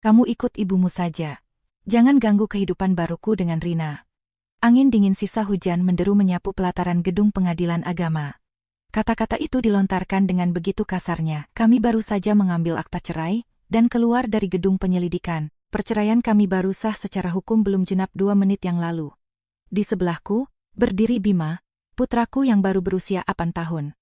Kamu ikut ibumu saja. Jangan ganggu kehidupan baruku dengan Rina. Angin dingin sisa hujan menderu menyapu pelataran gedung pengadilan agama. Kata-kata itu dilontarkan dengan begitu kasarnya. Kami baru saja mengambil akta cerai dan keluar dari gedung penyelidikan. Perceraian kami baru sah secara hukum belum genap 2 menit yang lalu. Di sebelahku, berdiri Bima, putraku yang baru berusia 8 tahun.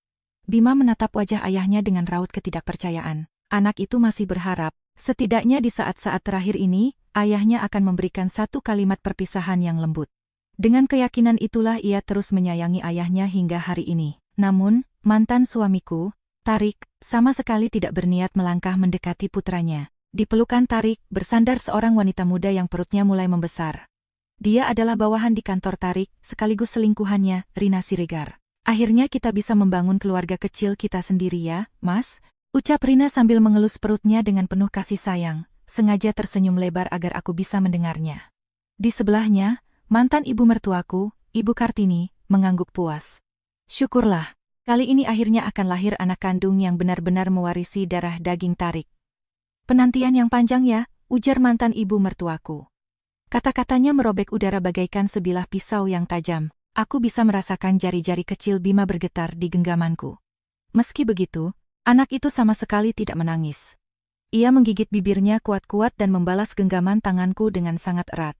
Bima menatap wajah ayahnya dengan raut ketidakpercayaan. Anak itu masih berharap, setidaknya di saat-saat terakhir ini, ayahnya akan memberikan satu kalimat perpisahan yang lembut. Dengan keyakinan itulah ia terus menyayangi ayahnya hingga hari ini. Namun, mantan suamiku, Tarik, sama sekali tidak berniat melangkah mendekati putranya. Di pelukan Tarik, bersandar seorang wanita muda yang perutnya mulai membesar. Dia adalah bawahan di kantor Tarik, sekaligus selingkuhannya, Rina Siregar. Akhirnya kita bisa membangun keluarga kecil kita sendiri ya, Mas? Ucap Rina sambil mengelus perutnya dengan penuh kasih sayang, sengaja tersenyum lebar agar aku bisa mendengarnya. Di sebelahnya, mantan ibu mertuaku, Ibu Kartini, mengangguk puas. Syukurlah, kali ini akhirnya akan lahir anak kandung yang benar-benar mewarisi darah daging Tarik. Penantian yang panjang ya, ujar mantan ibu mertuaku. Kata-katanya merobek udara bagaikan sebilah pisau yang tajam. Aku bisa merasakan jari-jari kecil Bima bergetar di genggamanku. Meski begitu, anak itu sama sekali tidak menangis. Ia menggigit bibirnya kuat-kuat dan membalas genggaman tanganku dengan sangat erat.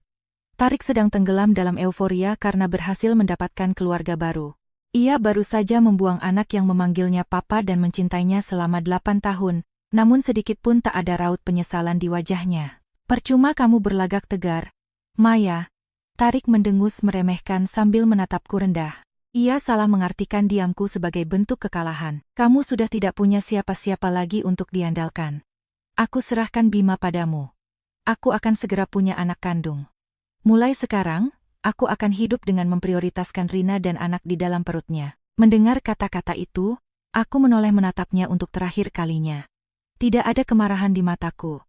Tarik sedang tenggelam dalam euforia karena berhasil mendapatkan keluarga baru. Ia baru saja membuang anak yang memanggilnya papa dan mencintainya selama 8 tahun, namun sedikit pun tak ada raut penyesalan di wajahnya. Percuma kamu berlagak tegar, Maya. Tarik mendengus meremehkan sambil menatapku rendah. Ia salah mengartikan diamku sebagai bentuk kekalahan. Kamu sudah tidak punya siapa-siapa lagi untuk diandalkan. Aku serahkan Bima padamu. Aku akan segera punya anak kandung. Mulai sekarang, aku akan hidup dengan memprioritaskan Rina dan anak di dalam perutnya. Mendengar kata-kata itu, aku menoleh menatapnya untuk terakhir kalinya. Tidak ada kemarahan di mataku.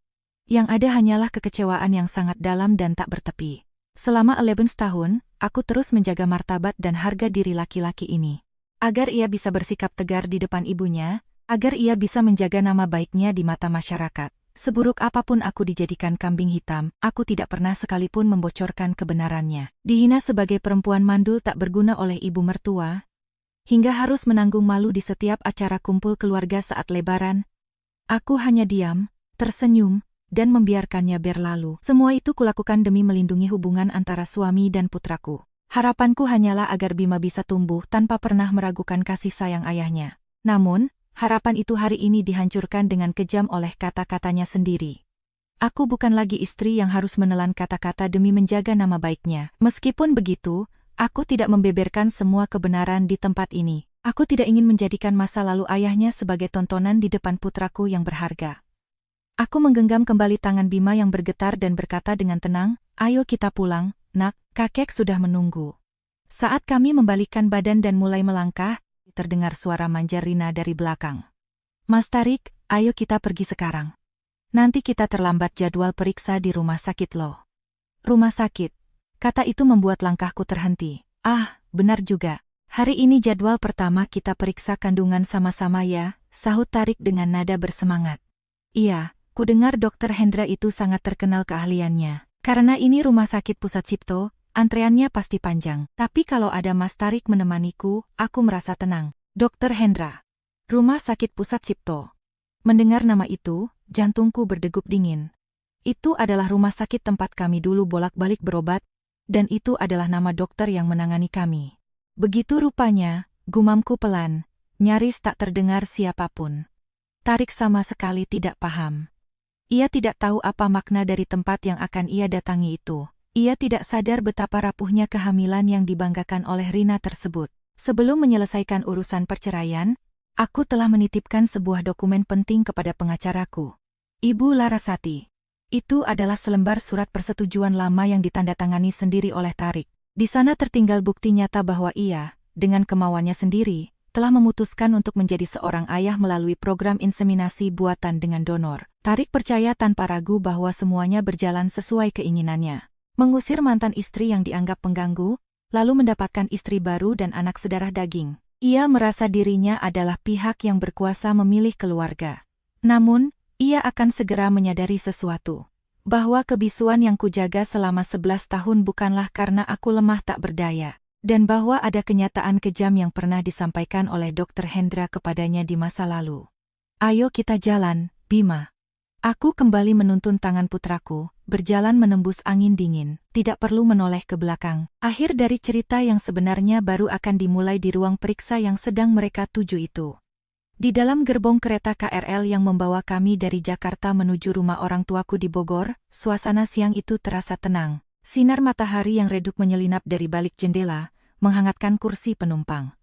Yang ada hanyalah kekecewaan yang sangat dalam dan tak bertepi. Selama 11 tahun, aku terus menjaga martabat dan harga diri laki-laki ini. Agar ia bisa bersikap tegar di depan ibunya, agar ia bisa menjaga nama baiknya di mata masyarakat. Seburuk apapun aku dijadikan kambing hitam, aku tidak pernah sekalipun membocorkan kebenarannya. Dihina sebagai perempuan mandul tak berguna oleh ibu mertua, hingga harus menanggung malu di setiap acara kumpul keluarga saat lebaran. Aku hanya diam, tersenyum, dan membiarkannya berlalu. Semua itu kulakukan demi melindungi hubungan antara suami dan putraku. Harapanku hanyalah agar Bima bisa tumbuh tanpa pernah meragukan kasih sayang ayahnya. Namun, harapan itu hari ini dihancurkan dengan kejam oleh kata-katanya sendiri. Aku bukan lagi istri yang harus menelan kata-kata demi menjaga nama baiknya. Meskipun begitu, aku tidak membeberkan semua kebenaran di tempat ini. Aku tidak ingin menjadikan masa lalu ayahnya sebagai tontonan di depan putraku yang berharga. Aku menggenggam kembali tangan Bima yang bergetar dan berkata dengan tenang, "Ayo kita pulang, nak, kakek sudah menunggu." Saat kami membalikkan badan dan mulai melangkah, terdengar suara manja Rina dari belakang. "Mas Tarik, ayo kita pergi sekarang. Nanti kita terlambat jadwal periksa di rumah sakit loh." Rumah sakit. Kata itu membuat langkahku terhenti. Ah, benar juga. Hari ini jadwal pertama kita periksa kandungan sama-sama ya, sahut Tarik dengan nada bersemangat. Iya. Kudengar Dr. Hendra itu sangat terkenal keahliannya. Karena ini rumah sakit pusat Cipto, antreannya pasti panjang. Tapi kalau ada Mas Tarik menemaniku, aku merasa tenang. Dr. Hendra. Rumah sakit pusat Cipto. Mendengar nama itu, jantungku berdegup dingin. Itu adalah rumah sakit tempat kami dulu bolak-balik berobat, dan itu adalah nama dokter yang menangani kami. Begitu rupanya, gumamku pelan, nyaris tak terdengar siapapun. Tarik sama sekali tidak paham. Ia tidak tahu apa makna dari tempat yang akan ia datangi itu. Ia tidak sadar betapa rapuhnya kehamilan yang dibanggakan oleh Rina tersebut. Sebelum menyelesaikan urusan perceraian, aku telah menitipkan sebuah dokumen penting kepada pengacaraku, Ibu Larasati. Itu adalah selembar surat persetujuan lama yang ditandatangani sendiri oleh Tarik. Di sana tertinggal bukti nyata bahwa ia, dengan kemauannya sendiri, telah memutuskan untuk menjadi seorang ayah melalui program inseminasi buatan dengan donor. Tarik percaya tanpa ragu bahwa semuanya berjalan sesuai keinginannya. Mengusir mantan istri yang dianggap pengganggu, lalu mendapatkan istri baru dan anak sedarah daging. Ia merasa dirinya adalah pihak yang berkuasa memilih keluarga. Namun, ia akan segera menyadari sesuatu. bahwa kebisuan yang kujaga selama 11 tahun bukanlah karena aku lemah tak berdaya, dan bahwa ada kenyataan kejam yang pernah disampaikan oleh Dr. Hendra kepadanya di masa lalu. Ayo kita jalan, Bima. Aku kembali menuntun tangan putraku, berjalan menembus angin dingin, tidak perlu menoleh ke belakang. Akhir dari cerita yang sebenarnya baru akan dimulai di ruang periksa yang sedang mereka tuju itu. Di dalam gerbong kereta KRL yang membawa kami dari Jakarta menuju rumah orang tuaku di Bogor, suasana siang itu terasa tenang. Sinar matahari yang redup menyelinap dari balik jendela, menghangatkan kursi penumpang.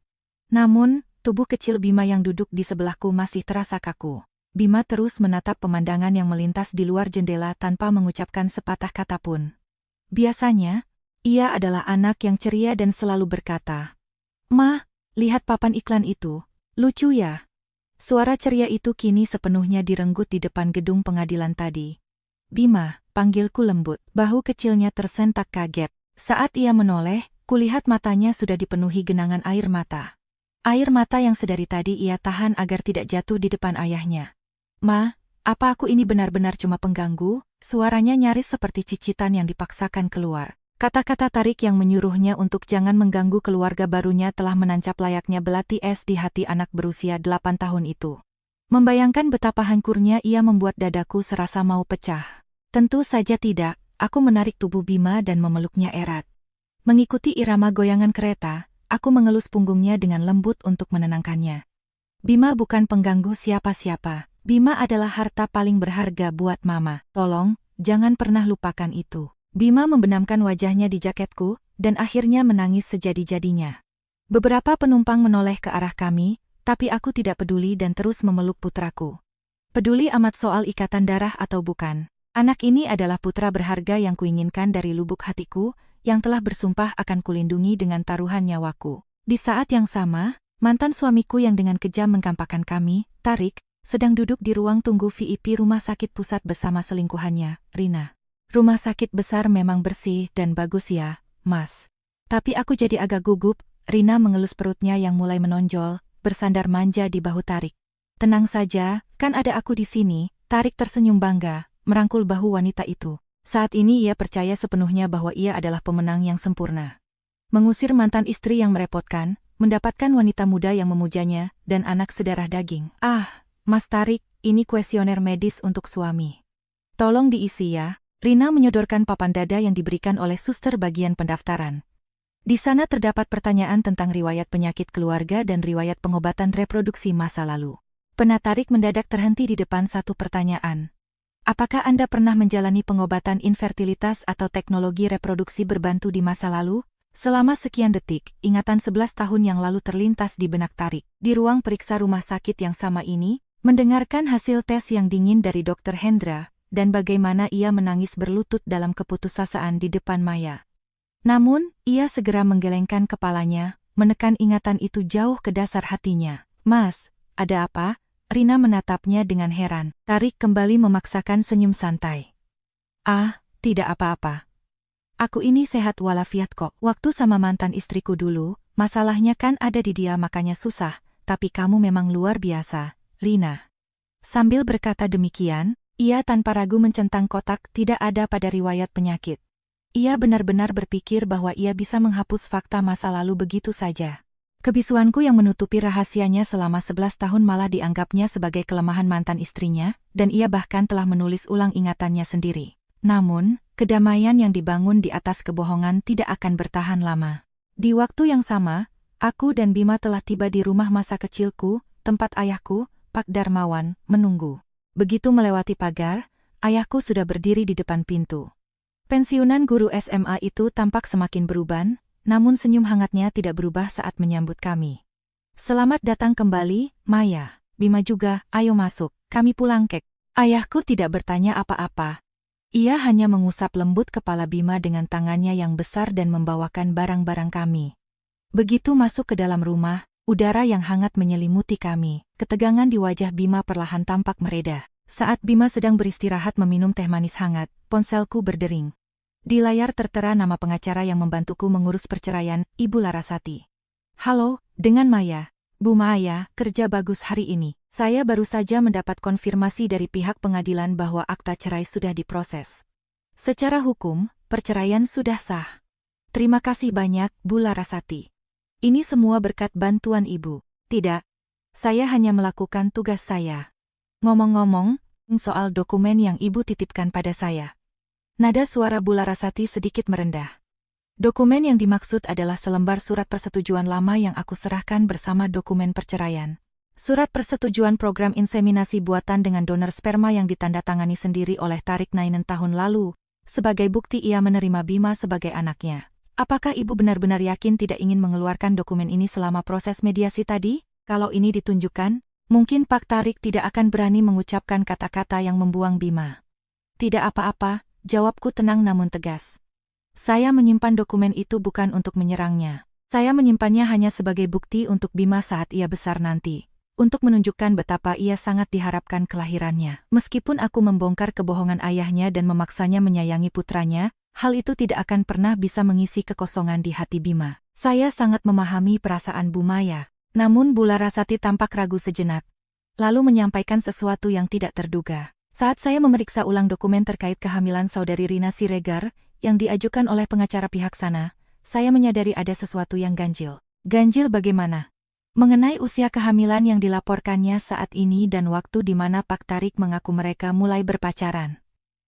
Namun, tubuh kecil Bima yang duduk di sebelahku masih terasa kaku. Bima terus menatap pemandangan yang melintas di luar jendela tanpa mengucapkan sepatah kata pun. Biasanya, ia adalah anak yang ceria dan selalu berkata, "Ma, lihat papan iklan itu, lucu ya?" Suara ceria itu kini sepenuhnya direnggut di depan gedung pengadilan tadi. "Bima," panggilku lembut, bahu kecilnya tersentak kaget. Saat ia menoleh, kulihat matanya sudah dipenuhi genangan air mata. Air mata yang sedari tadi ia tahan agar tidak jatuh di depan ayahnya. "Ma, apa aku ini benar-benar cuma pengganggu?" Suaranya nyaris seperti cicitan yang dipaksakan keluar. Kata-kata Tarik yang menyuruhnya untuk jangan mengganggu keluarga barunya telah menancap layaknya belati es di hati anak berusia 8 tahun itu. Membayangkan betapa hancurnya ia membuat dadaku serasa mau pecah. Tentu saja tidak, aku menarik tubuh Bima dan memeluknya erat. Mengikuti irama goyangan kereta, aku mengelus punggungnya dengan lembut untuk menenangkannya. "Bima bukan pengganggu siapa-siapa. Bima adalah harta paling berharga buat Mama. Tolong, jangan pernah lupakan itu." Bima membenamkan wajahnya di jaketku, dan akhirnya menangis sejadi-jadinya. Beberapa penumpang menoleh ke arah kami, tapi aku tidak peduli dan terus memeluk putraku. Peduli amat soal ikatan darah atau bukan. Anak ini adalah putra berharga yang kuinginkan dari lubuk hatiku, yang telah bersumpah akan kulindungi dengan taruhan nyawaku. Di saat yang sama, mantan suamiku yang dengan kejam mengkampakkan kami, Tarik, sedang duduk di ruang tunggu VIP rumah sakit pusat bersama selingkuhannya, Rina. "Rumah sakit besar memang bersih dan bagus ya, Mas. Tapi aku jadi agak gugup." Rina mengelus perutnya yang mulai menonjol, bersandar manja di bahu Tarik. "Tenang saja, kan ada aku di sini." Tarik tersenyum bangga, merangkul bahu wanita itu. Saat ini ia percaya sepenuhnya bahwa ia adalah pemenang yang sempurna. Mengusir mantan istri yang merepotkan, mendapatkan wanita muda yang memujanya, dan anak sedarah daging. "Ah, Mas Tarik, ini kuesioner medis untuk suami. Tolong diisi ya." Rina menyodorkan papan dada yang diberikan oleh suster bagian pendaftaran. Di sana terdapat pertanyaan tentang riwayat penyakit keluarga dan riwayat pengobatan reproduksi masa lalu. Tarik mendadak terhenti di depan satu pertanyaan. "Apakah Anda pernah menjalani pengobatan infertilitas atau teknologi reproduksi berbantu di masa lalu?" Selama sekian detik, ingatan 11 tahun yang lalu terlintas di benak Tarik. Di ruang periksa rumah sakit yang sama ini, mendengarkan hasil tes yang dingin dari Dr. Hendra, dan bagaimana ia menangis berlutut dalam keputusasaan di depan Maya. Namun, ia segera menggelengkan kepalanya, menekan ingatan itu jauh ke dasar hatinya. "Mas, ada apa?" Rina menatapnya dengan heran. Tarik kembali memaksakan senyum santai. "Ah, tidak apa-apa. Aku ini sehat walafiat kok. Waktu sama mantan istriku dulu, masalahnya kan ada di dia makanya susah, tapi kamu memang luar biasa, Rina." Sambil berkata demikian, ia tanpa ragu mencentang kotak tidak ada pada riwayat penyakit. Ia benar-benar berpikir bahwa ia bisa menghapus fakta masa lalu begitu saja. Kebisuanku yang menutupi rahasianya selama 11 tahun malah dianggapnya sebagai kelemahan mantan istrinya, dan ia bahkan telah menulis ulang ingatannya sendiri. Namun, kedamaian yang dibangun di atas kebohongan tidak akan bertahan lama. Di waktu yang sama, aku dan Bima telah tiba di rumah masa kecilku, tempat ayahku, Pak Darmawan, menunggu. Begitu melewati pagar, ayahku sudah berdiri di depan pintu. Pensiunan guru SMA itu tampak semakin beruban, namun senyum hangatnya tidak berubah saat menyambut kami. "Selamat datang kembali, Maya. Bima juga, ayo masuk, kami pulang kek." Ayahku tidak bertanya apa-apa. Ia hanya mengusap lembut kepala Bima dengan tangannya yang besar dan membawakan barang-barang kami. Begitu masuk ke dalam rumah, udara yang hangat menyelimuti kami. Ketegangan di wajah Bima perlahan tampak mereda. Saat Bima sedang beristirahat meminum teh manis hangat, ponselku berdering. Di layar tertera nama pengacara yang membantuku mengurus perceraian, Ibu Larasati. "Halo, dengan Maya." "Bu Maya, kerja bagus hari ini." Saya baru saja mendapat konfirmasi dari pihak pengadilan bahwa akta cerai sudah diproses. Secara hukum, perceraian sudah sah. Terima kasih banyak, Bu Larasati. Ini semua berkat bantuan Ibu. Tidak, saya hanya melakukan tugas saya. Ngomong-ngomong, soal dokumen yang Ibu titipkan pada saya. Nada suara Bu Larasati sedikit merendah. Dokumen yang dimaksud adalah selembar surat persetujuan lama yang aku serahkan bersama dokumen perceraian. Surat persetujuan program inseminasi buatan dengan donor sperma yang ditandatangani sendiri oleh Tarik Nainen tahun lalu, sebagai bukti ia menerima Bima sebagai anaknya. Apakah Ibu benar-benar yakin tidak ingin mengeluarkan dokumen ini selama proses mediasi tadi? Kalau ini ditunjukkan, mungkin Pak Tarik tidak akan berani mengucapkan kata-kata yang membuang Bima. Tidak apa-apa, jawabku tenang namun tegas. Saya menyimpan dokumen itu bukan untuk menyerangnya. Saya menyimpannya hanya sebagai bukti untuk Bima saat ia besar nanti. Untuk menunjukkan betapa ia sangat diharapkan kelahirannya. Meskipun aku membongkar kebohongan ayahnya dan memaksanya menyayangi putranya, hal itu tidak akan pernah bisa mengisi kekosongan di hati Bima. Saya sangat memahami perasaan Bu Maya. Namun Bu Larasati tampak ragu sejenak. Lalu menyampaikan sesuatu yang tidak terduga. Saat saya memeriksa ulang dokumen terkait kehamilan saudari Rina Siregar, yang diajukan oleh pengacara pihak sana, saya menyadari ada sesuatu yang ganjil. Ganjil bagaimana? Mengenai usia kehamilan yang dilaporkannya saat ini dan waktu di mana Pak Tarik mengaku mereka mulai berpacaran.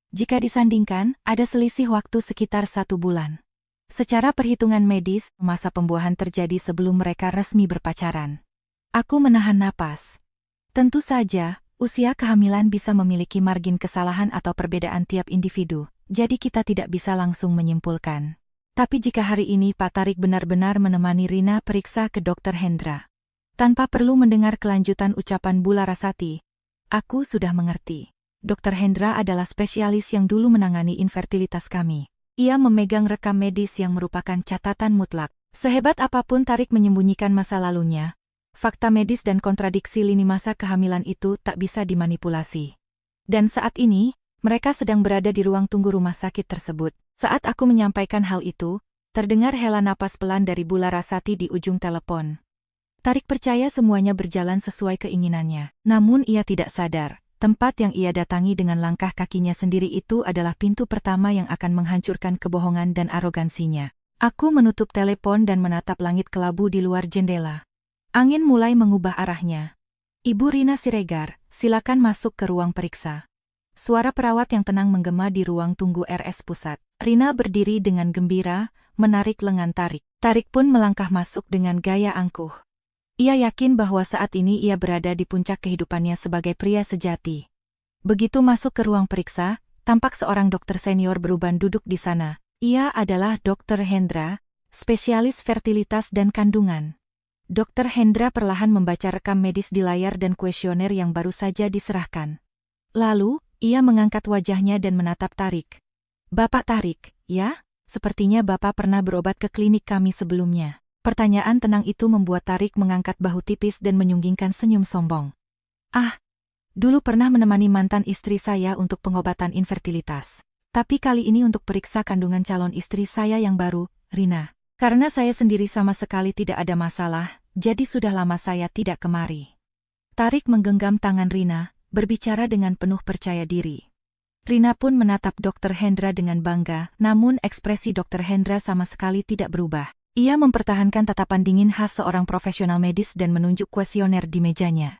Jika disandingkan, ada selisih waktu sekitar 1 bulan. Secara perhitungan medis, masa pembuahan terjadi sebelum mereka resmi berpacaran. Aku menahan napas. Tentu saja, usia kehamilan bisa memiliki margin kesalahan atau perbedaan tiap individu, jadi kita tidak bisa langsung menyimpulkan. Tapi jika hari ini Pak Tarik benar-benar menemani Rina periksa ke Dr. Hendra, tanpa perlu mendengar kelanjutan ucapan Bu Larasati, aku sudah mengerti. Dr. Hendra adalah spesialis yang dulu menangani infertilitas kami. Ia memegang rekam medis yang merupakan catatan mutlak. Sehebat apapun Tarik menyembunyikan masa lalunya, fakta medis dan kontradiksi lini masa kehamilan itu tak bisa dimanipulasi. Dan saat ini, mereka sedang berada di ruang tunggu rumah sakit tersebut. Saat aku menyampaikan hal itu, terdengar hela napas pelan dari Bu Larasati di ujung telepon. Tarik percaya semuanya berjalan sesuai keinginannya. Namun ia tidak sadar, tempat yang ia datangi dengan langkah kakinya sendiri itu adalah pintu pertama yang akan menghancurkan kebohongan dan arogansinya. Aku menutup telepon dan menatap langit kelabu di luar jendela. Angin mulai mengubah arahnya. Ibu Rina Siregar, silakan masuk ke ruang periksa. Suara perawat yang tenang menggema di ruang tunggu RS Pusat. Rina berdiri dengan gembira, menarik lengan Tarik. Tarik pun melangkah masuk dengan gaya angkuh. Ia yakin bahwa saat ini ia berada di puncak kehidupannya sebagai pria sejati. Begitu masuk ke ruang periksa, tampak seorang dokter senior beruban duduk di sana. Ia adalah Dr. Hendra, spesialis fertilitas dan kandungan. Dr. Hendra perlahan membaca rekam medis di layar dan kuesioner yang baru saja diserahkan. Lalu, ia mengangkat wajahnya dan menatap Tarik. Bapak Tarik, ya? Sepertinya Bapak pernah berobat ke klinik kami sebelumnya. Pertanyaan tenang itu membuat Tarik mengangkat bahu tipis dan menyunggingkan senyum sombong. Ah, dulu pernah menemani mantan istri saya untuk pengobatan infertilitas. Tapi kali ini untuk periksa kandungan calon istri saya yang baru, Rina. Karena saya sendiri sama sekali tidak ada masalah, jadi sudah lama saya tidak kemari. Tarik menggenggam tangan Rina, berbicara dengan penuh percaya diri. Rina pun menatap Dr. Hendra dengan bangga, namun ekspresi Dr. Hendra sama sekali tidak berubah. Ia mempertahankan tatapan dingin khas seorang profesional medis dan menunjuk kuesioner di mejanya.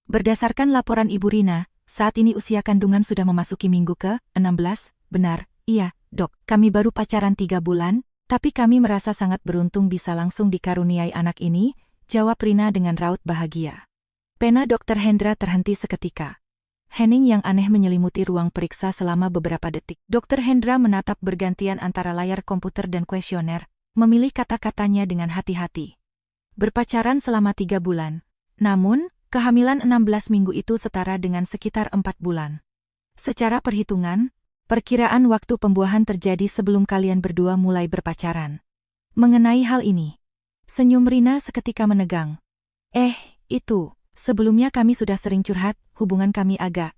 Berdasarkan laporan Ibu Rina, saat ini usia kandungan sudah memasuki minggu ke-16, benar, iya, dok. Kami baru pacaran 3 bulan, tapi kami merasa sangat beruntung bisa langsung dikaruniai anak ini, jawab Rina dengan raut bahagia. Pena Dr. Hendra terhenti seketika. Hening yang aneh menyelimuti ruang periksa selama beberapa detik. Dr. Hendra menatap bergantian antara layar komputer dan kuesioner, memilih kata-katanya dengan hati-hati. Berpacaran selama 3 bulan. Namun, kehamilan 16 minggu itu setara dengan sekitar 4 bulan. Secara perhitungan, perkiraan waktu pembuahan terjadi sebelum kalian berdua mulai berpacaran. Mengenai hal ini, senyum Rina seketika menegang. Itu, sebelumnya kami sudah sering curhat, hubungan kami agak,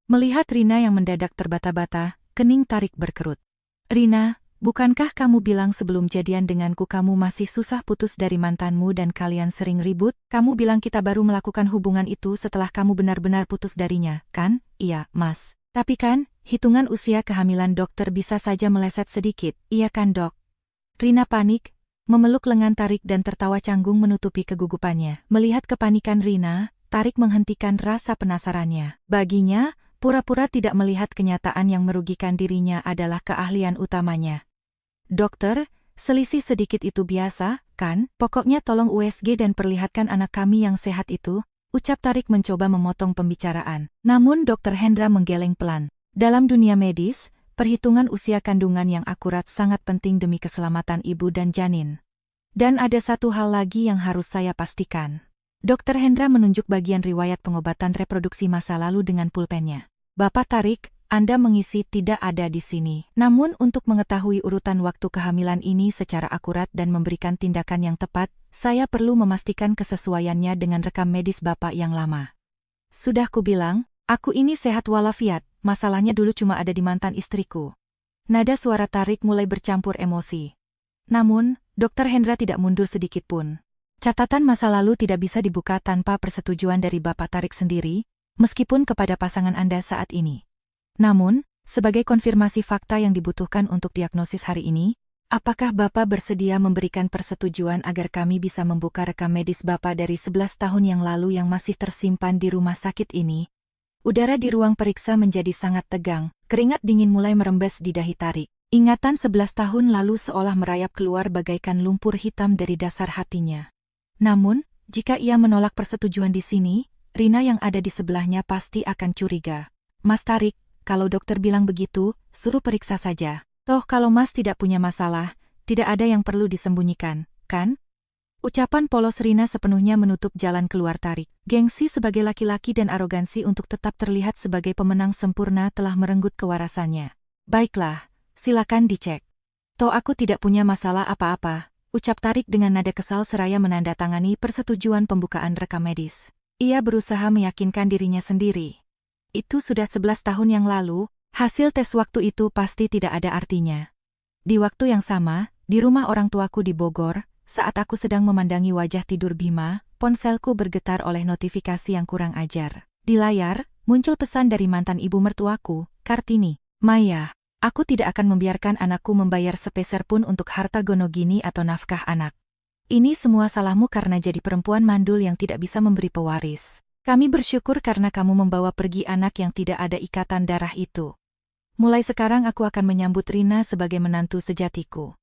Melihat Rina yang mendadak terbata-bata, kening Tarik berkerut. Rina, Bukankah kamu bilang sebelum jadian denganku kamu masih susah putus dari mantanmu dan kalian sering ribut? Kamu bilang kita baru melakukan hubungan itu setelah kamu benar-benar putus darinya, kan? Iya, Mas. Tapi kan, hitungan usia kehamilan dokter bisa saja meleset sedikit, iya kan dok? Rina panik, memeluk lengan Tarik dan tertawa canggung menutupi kegugupannya. Melihat kepanikan Rina, Tarik menghentikan rasa penasarannya. Baginya, pura-pura tidak melihat kenyataan yang merugikan dirinya adalah keahlian utamanya. Dokter, selisih sedikit itu biasa, kan? Pokoknya tolong USG dan perlihatkan anak kami yang sehat itu, ucap Tarik mencoba memotong pembicaraan. Namun Dokter Hendra menggeleng pelan. Dalam dunia medis, perhitungan usia kandungan yang akurat sangat penting demi keselamatan ibu dan janin. Dan ada satu hal lagi yang harus saya pastikan. Dokter Hendra menunjuk bagian riwayat pengobatan reproduksi masa lalu dengan pulpennya. Bapak Tarik, Anda mengisi tidak ada di sini. Namun untuk mengetahui urutan waktu kehamilan ini secara akurat dan memberikan tindakan yang tepat, saya perlu memastikan kesesuaiannya dengan rekam medis Bapak yang lama. Sudah kubilang, aku ini sehat walafiat, masalahnya dulu cuma ada di mantan istriku. Nada suara Tarik mulai bercampur emosi. Namun, Dokter Hendra tidak mundur sedikit pun. Catatan masa lalu tidak bisa dibuka tanpa persetujuan dari Bapak Tarik sendiri, meskipun kepada pasangan Anda saat ini. Namun, sebagai konfirmasi fakta yang dibutuhkan untuk diagnosis hari ini, apakah Bapak bersedia memberikan persetujuan agar kami bisa membuka rekam medis Bapak dari 11 tahun yang lalu yang masih tersimpan di rumah sakit ini? Udara di ruang periksa menjadi sangat tegang, keringat dingin mulai merembes di dahi Tarik. Ingatan 11 tahun lalu seolah merayap keluar bagaikan lumpur hitam dari dasar hatinya. Namun, jika ia menolak persetujuan di sini, Rina yang ada di sebelahnya pasti akan curiga. Mas Tarik, kalau dokter bilang begitu, suruh periksa saja. Toh kalau Mas tidak punya masalah, tidak ada yang perlu disembunyikan, kan? Ucapan polos Rina sepenuhnya menutup jalan keluar Tarik. Gengsi sebagai laki-laki dan arogansi untuk tetap terlihat sebagai pemenang sempurna telah merenggut kewarasannya. Baiklah, silakan dicek. Toh aku tidak punya masalah apa-apa, ucap Tarik dengan nada kesal seraya menandatangani persetujuan pembukaan rekam medis. Ia berusaha meyakinkan dirinya sendiri. Itu sudah 11 tahun yang lalu, hasil tes waktu itu pasti tidak ada artinya. Di waktu yang sama, di rumah orang tuaku di Bogor, saat aku sedang memandangi wajah tidur Bima, ponselku bergetar oleh notifikasi yang kurang ajar. Di layar, muncul pesan dari mantan ibu mertuaku, Kartini. Maya, aku tidak akan membiarkan anakku membayar sepeser pun untuk harta gonogini atau nafkah anak. Ini semua salahmu karena jadi perempuan mandul yang tidak bisa memberi pewaris. Kami bersyukur karena kamu membawa pergi anak yang tidak ada ikatan darah itu. Mulai sekarang aku akan menyambut Rina sebagai menantu sejatiku.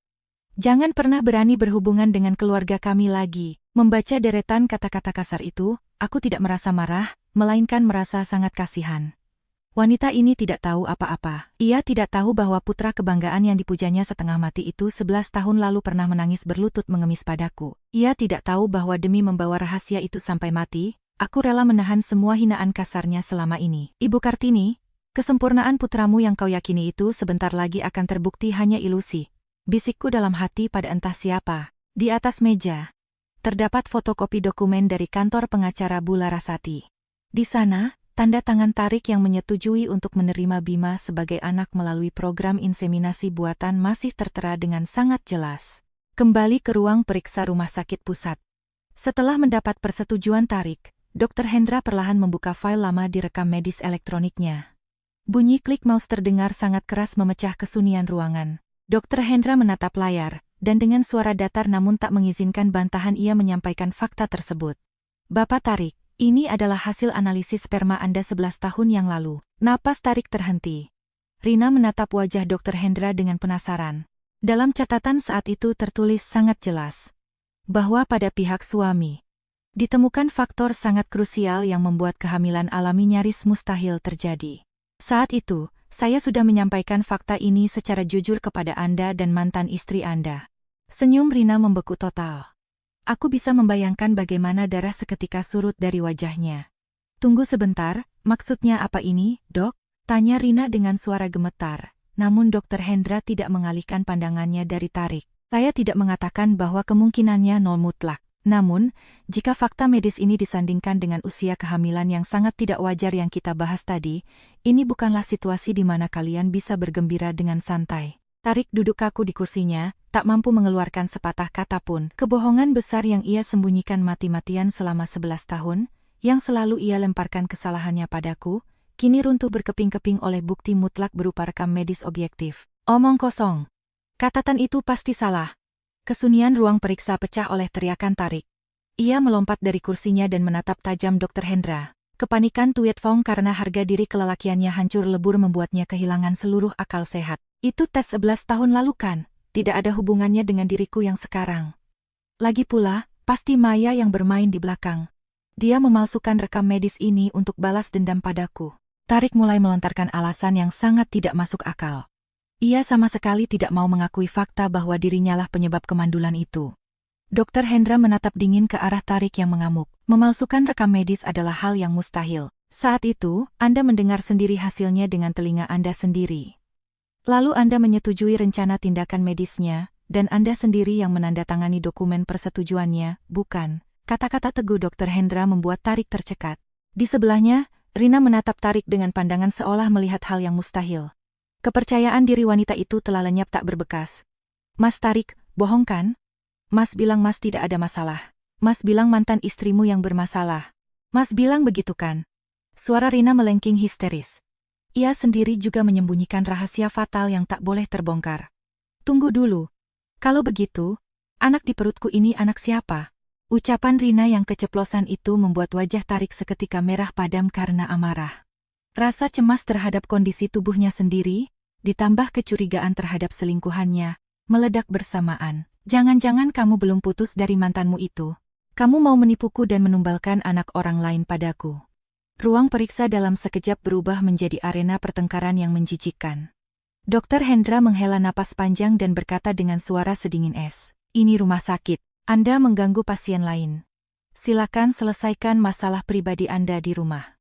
Jangan pernah berani berhubungan dengan keluarga kami lagi. Membaca deretan kata-kata kasar itu, aku tidak merasa marah, melainkan merasa sangat kasihan. Wanita ini tidak tahu apa-apa. Ia tidak tahu bahwa putra kebanggaan yang dipujanya setengah mati itu 11 tahun lalu pernah menangis berlutut mengemis padaku. Ia tidak tahu bahwa demi membawa rahasia itu sampai mati, aku rela menahan semua hinaan kasarnya selama ini. Ibu Kartini, kesempurnaan putramu yang kau yakini itu sebentar lagi akan terbukti hanya ilusi. Bisikku dalam hati pada entah siapa. Di atas meja, terdapat fotokopi dokumen dari kantor pengacara Bu Larasati. Di sana, tanda tangan Tarik yang menyetujui untuk menerima Bima sebagai anak melalui program inseminasi buatan masih tertera dengan sangat jelas. Kembali ke ruang periksa rumah sakit pusat. Setelah mendapat persetujuan Tarik, Dr. Hendra perlahan membuka file lama di rekam medis elektroniknya. Bunyi klik mouse terdengar sangat keras memecah kesunyian ruangan. Dr. Hendra menatap layar, dan dengan suara datar namun tak mengizinkan bantahan ia menyampaikan fakta tersebut. Bapak Tarik, ini adalah hasil analisis sperma Anda 11 tahun yang lalu. Napas Tarik terhenti. Rina menatap wajah Dr. Hendra dengan penasaran. Dalam catatan saat itu tertulis sangat jelas bahwa pada pihak suami ditemukan faktor sangat krusial yang membuat kehamilan alami nyaris mustahil terjadi. Saat itu, saya sudah menyampaikan fakta ini secara jujur kepada Anda dan mantan istri Anda. Senyum Rina membeku total. Aku bisa membayangkan bagaimana darah seketika surut dari wajahnya. Tunggu sebentar, maksudnya apa ini, dok? Tanya Rina dengan suara gemetar. Namun Dr. Hendra tidak mengalihkan pandangannya dari Tarik. Saya tidak mengatakan bahwa kemungkinannya nol mutlak. Namun, jika fakta medis ini disandingkan dengan usia kehamilan yang sangat tidak wajar yang kita bahas tadi, ini bukanlah situasi di mana kalian bisa bergembira dengan santai. Tarik duduk kaku di kursinya, tak mampu mengeluarkan sepatah kata pun. Kebohongan besar yang ia sembunyikan mati-matian selama 11 tahun, yang selalu ia lemparkan kesalahannya padaku, kini runtuh berkeping-keping oleh bukti mutlak berupa rekam medis objektif. Omong kosong. Katatan itu pasti salah. Kesunyian ruang periksa pecah oleh teriakan Tarik. Ia melompat dari kursinya dan menatap tajam Dr. Hendra. Kepanikan Tuet Fong karena harga diri kelelakiannya hancur lebur membuatnya kehilangan seluruh akal sehat. Itu tes 11 tahun lalu kan, tidak ada hubungannya dengan diriku yang sekarang. Lagi pula, pasti Maya yang bermain di belakang. Dia memalsukan rekam medis ini untuk balas dendam padaku. Tarik mulai melontarkan alasan yang sangat tidak masuk akal. Ia sama sekali tidak mau mengakui fakta bahwa dirinya lah penyebab kemandulan itu. Dr. Hendra menatap dingin ke arah Tarik yang mengamuk. Memalsukan rekam medis adalah hal yang mustahil. Saat itu, Anda mendengar sendiri hasilnya dengan telinga Anda sendiri. Lalu Anda menyetujui rencana tindakan medisnya, dan Anda sendiri yang menandatangani dokumen persetujuannya, bukan? Kata-kata teguh Dr. Hendra membuat Tarik tercekat. Di sebelahnya, Rina menatap Tarik dengan pandangan seolah melihat hal yang mustahil. Kepercayaan diri wanita itu telah lenyap tak berbekas. Mas Tarik, bohong kan? Mas bilang Mas tidak ada masalah. Mas bilang mantan istrimu yang bermasalah. Mas bilang begitu kan? Suara Rina melengking histeris. Ia sendiri juga menyembunyikan rahasia fatal yang tak boleh terbongkar. Tunggu dulu. Kalau begitu, anak di perutku ini anak siapa? Ucapan Rina yang keceplosan itu membuat wajah Tarik seketika merah padam karena amarah. Rasa cemas terhadap kondisi tubuhnya sendiri, ditambah kecurigaan terhadap selingkuhannya, meledak bersamaan. Jangan-jangan kamu belum putus dari mantanmu itu. Kamu mau menipuku dan menumbalkan anak orang lain padaku. Ruang periksa dalam sekejap berubah menjadi arena pertengkaran yang menjijikkan. Dr. Hendra menghela napas panjang dan berkata dengan suara sedingin es. Ini rumah sakit. Anda mengganggu pasien lain. Silakan selesaikan masalah pribadi Anda di rumah.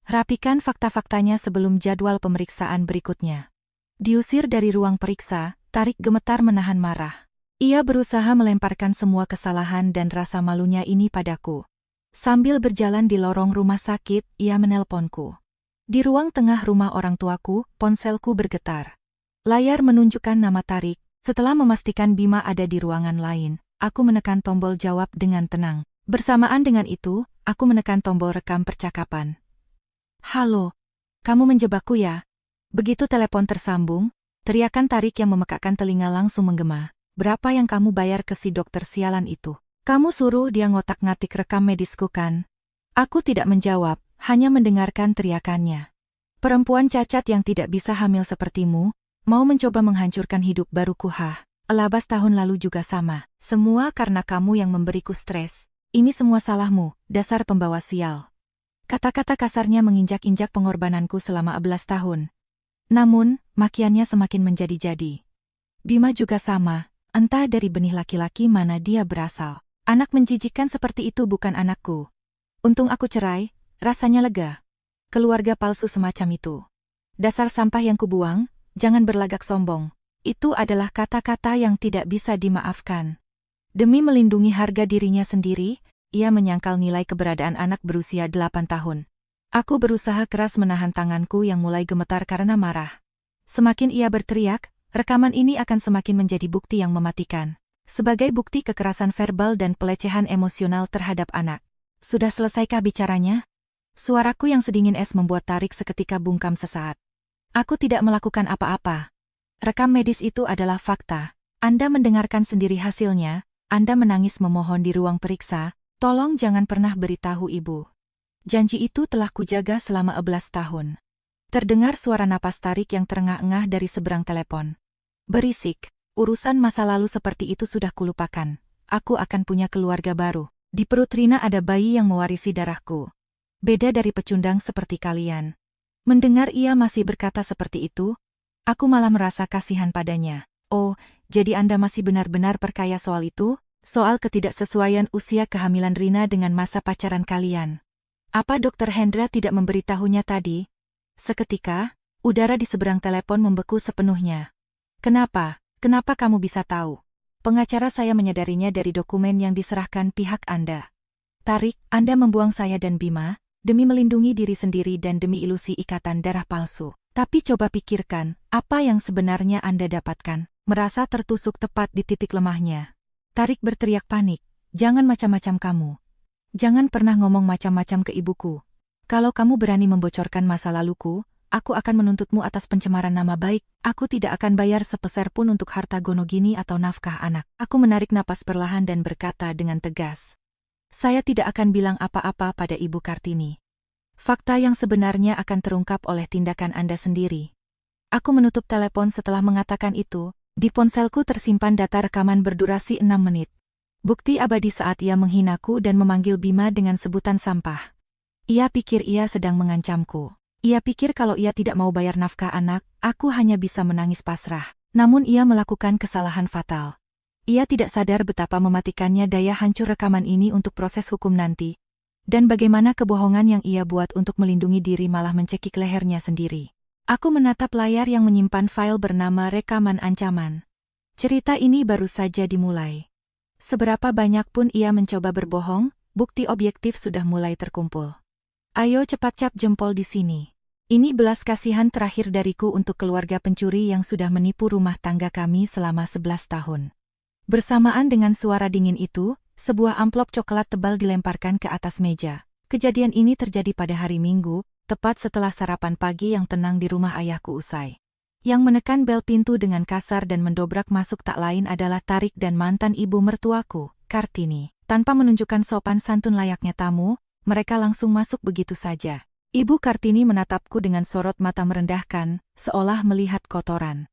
Rapikan fakta-faktanya sebelum jadwal pemeriksaan berikutnya. Diusir dari ruang periksa, Tarik gemetar menahan marah. Ia berusaha melemparkan semua kesalahan dan rasa malunya ini padaku. Sambil berjalan di lorong rumah sakit, ia menelponku. Di ruang tengah rumah orang tuaku, ponselku bergetar. Layar menunjukkan nama Tarik. Setelah memastikan Bima ada di ruangan lain, aku menekan tombol jawab dengan tenang. Bersamaan dengan itu, aku menekan tombol rekam percakapan. Halo, kamu menjebakku ya? Begitu telepon tersambung, teriakan Tarik yang memekakkan telinga langsung menggema. Berapa yang kamu bayar ke si dokter sialan itu? Kamu suruh dia ngotak-ngatik rekam medisku kan? Aku tidak menjawab, hanya mendengarkan teriakannya. Perempuan cacat yang tidak bisa hamil sepertimu, mau mencoba menghancurkan hidup baruku hah? 11 tahun lalu juga sama. Semua karena kamu yang memberiku stres. Ini semua salahmu, dasar pembawa sial. Kata-kata kasarnya menginjak-injak pengorbananku selama 11 tahun. Namun, makiannya semakin menjadi-jadi. Bima juga sama. Entah dari benih laki-laki mana dia berasal. Anak menjijikkan seperti itu bukan anakku. Untung aku cerai, rasanya lega. Keluarga palsu semacam itu. Dasar sampah yang kubuang, jangan berlagak sombong. Itu adalah kata-kata yang tidak bisa dimaafkan. Demi melindungi harga dirinya sendiri, ia menyangkal nilai keberadaan anak berusia 8 tahun. Aku berusaha keras menahan tanganku yang mulai gemetar karena marah. Semakin ia berteriak, rekaman ini akan semakin menjadi bukti yang mematikan. Sebagai bukti kekerasan verbal dan pelecehan emosional terhadap anak. Sudah selesaikah bicaranya? Suaraku yang sedingin es membuat Tarik seketika bungkam sesaat. Aku tidak melakukan apa-apa. Rekam medis itu adalah fakta. Anda mendengarkan sendiri hasilnya, Anda menangis memohon di ruang periksa, tolong jangan pernah beritahu ibu. Janji itu telah kujaga selama 11 tahun. Terdengar suara napas Tarik yang terengah-engah dari seberang telepon. Berisik, urusan masa lalu seperti itu sudah kulupakan. Aku akan punya keluarga baru. Di perut Rina ada bayi yang mewarisi darahku. Beda dari pecundang seperti kalian. Mendengar ia masih berkata seperti itu, aku malah merasa kasihan padanya. Oh, jadi Anda masih benar-benar percaya soal itu? Soal ketidaksesuaian usia kehamilan Rina dengan masa pacaran kalian. Apa Dr. Hendra tidak memberitahunya tadi? Seketika, udara di seberang telepon membeku sepenuhnya. Kenapa? Kenapa kamu bisa tahu? Pengacara saya menyadarinya dari dokumen yang diserahkan pihak Anda. Tarik, Anda membuang saya dan Bima, demi melindungi diri sendiri dan demi ilusi ikatan darah palsu. Tapi coba pikirkan, apa yang sebenarnya Anda dapatkan? Merasa tertusuk tepat di titik lemahnya. Tarik berteriak panik. Jangan macam-macam kamu. Jangan pernah ngomong macam-macam ke ibuku. Kalau kamu berani membocorkan masa laluku, aku akan menuntutmu atas pencemaran nama baik. Aku tidak akan bayar sepeser pun untuk harta Gonogini atau nafkah anak. Aku menarik napas perlahan dan berkata dengan tegas. Saya tidak akan bilang apa-apa pada Ibu Kartini. Fakta yang sebenarnya akan terungkap oleh tindakan Anda sendiri. Aku menutup telepon setelah mengatakan itu. Di ponselku tersimpan data rekaman berdurasi 6 menit. Bukti abadi saat ia menghinaku dan memanggil Bima dengan sebutan sampah. Ia pikir ia sedang mengancamku. Ia pikir kalau ia tidak mau bayar nafkah anak, aku hanya bisa menangis pasrah. Namun ia melakukan kesalahan fatal. Ia tidak sadar betapa mematikannya daya hancur rekaman ini untuk proses hukum nanti. Dan bagaimana kebohongan yang ia buat untuk melindungi diri malah mencekik lehernya sendiri. Aku menatap layar yang menyimpan file bernama Rekaman Ancaman. Cerita ini baru saja dimulai. Seberapa banyak pun ia mencoba berbohong, bukti objektif sudah mulai terkumpul. Ayo cepat cap jempol di sini. Ini belas kasihan terakhir dariku untuk keluarga pencuri yang sudah menipu rumah tangga kami selama 11 tahun. Bersamaan dengan suara dingin itu, sebuah amplop coklat tebal dilemparkan ke atas meja. Kejadian ini terjadi pada hari Minggu, tepat setelah sarapan pagi yang tenang di rumah ayahku usai. Yang menekan bel pintu dengan kasar dan mendobrak masuk tak lain adalah Tarik dan mantan ibu mertuaku, Kartini. Tanpa menunjukkan sopan santun layaknya tamu, mereka langsung masuk begitu saja. Ibu Kartini menatapku dengan sorot mata merendahkan, seolah melihat kotoran.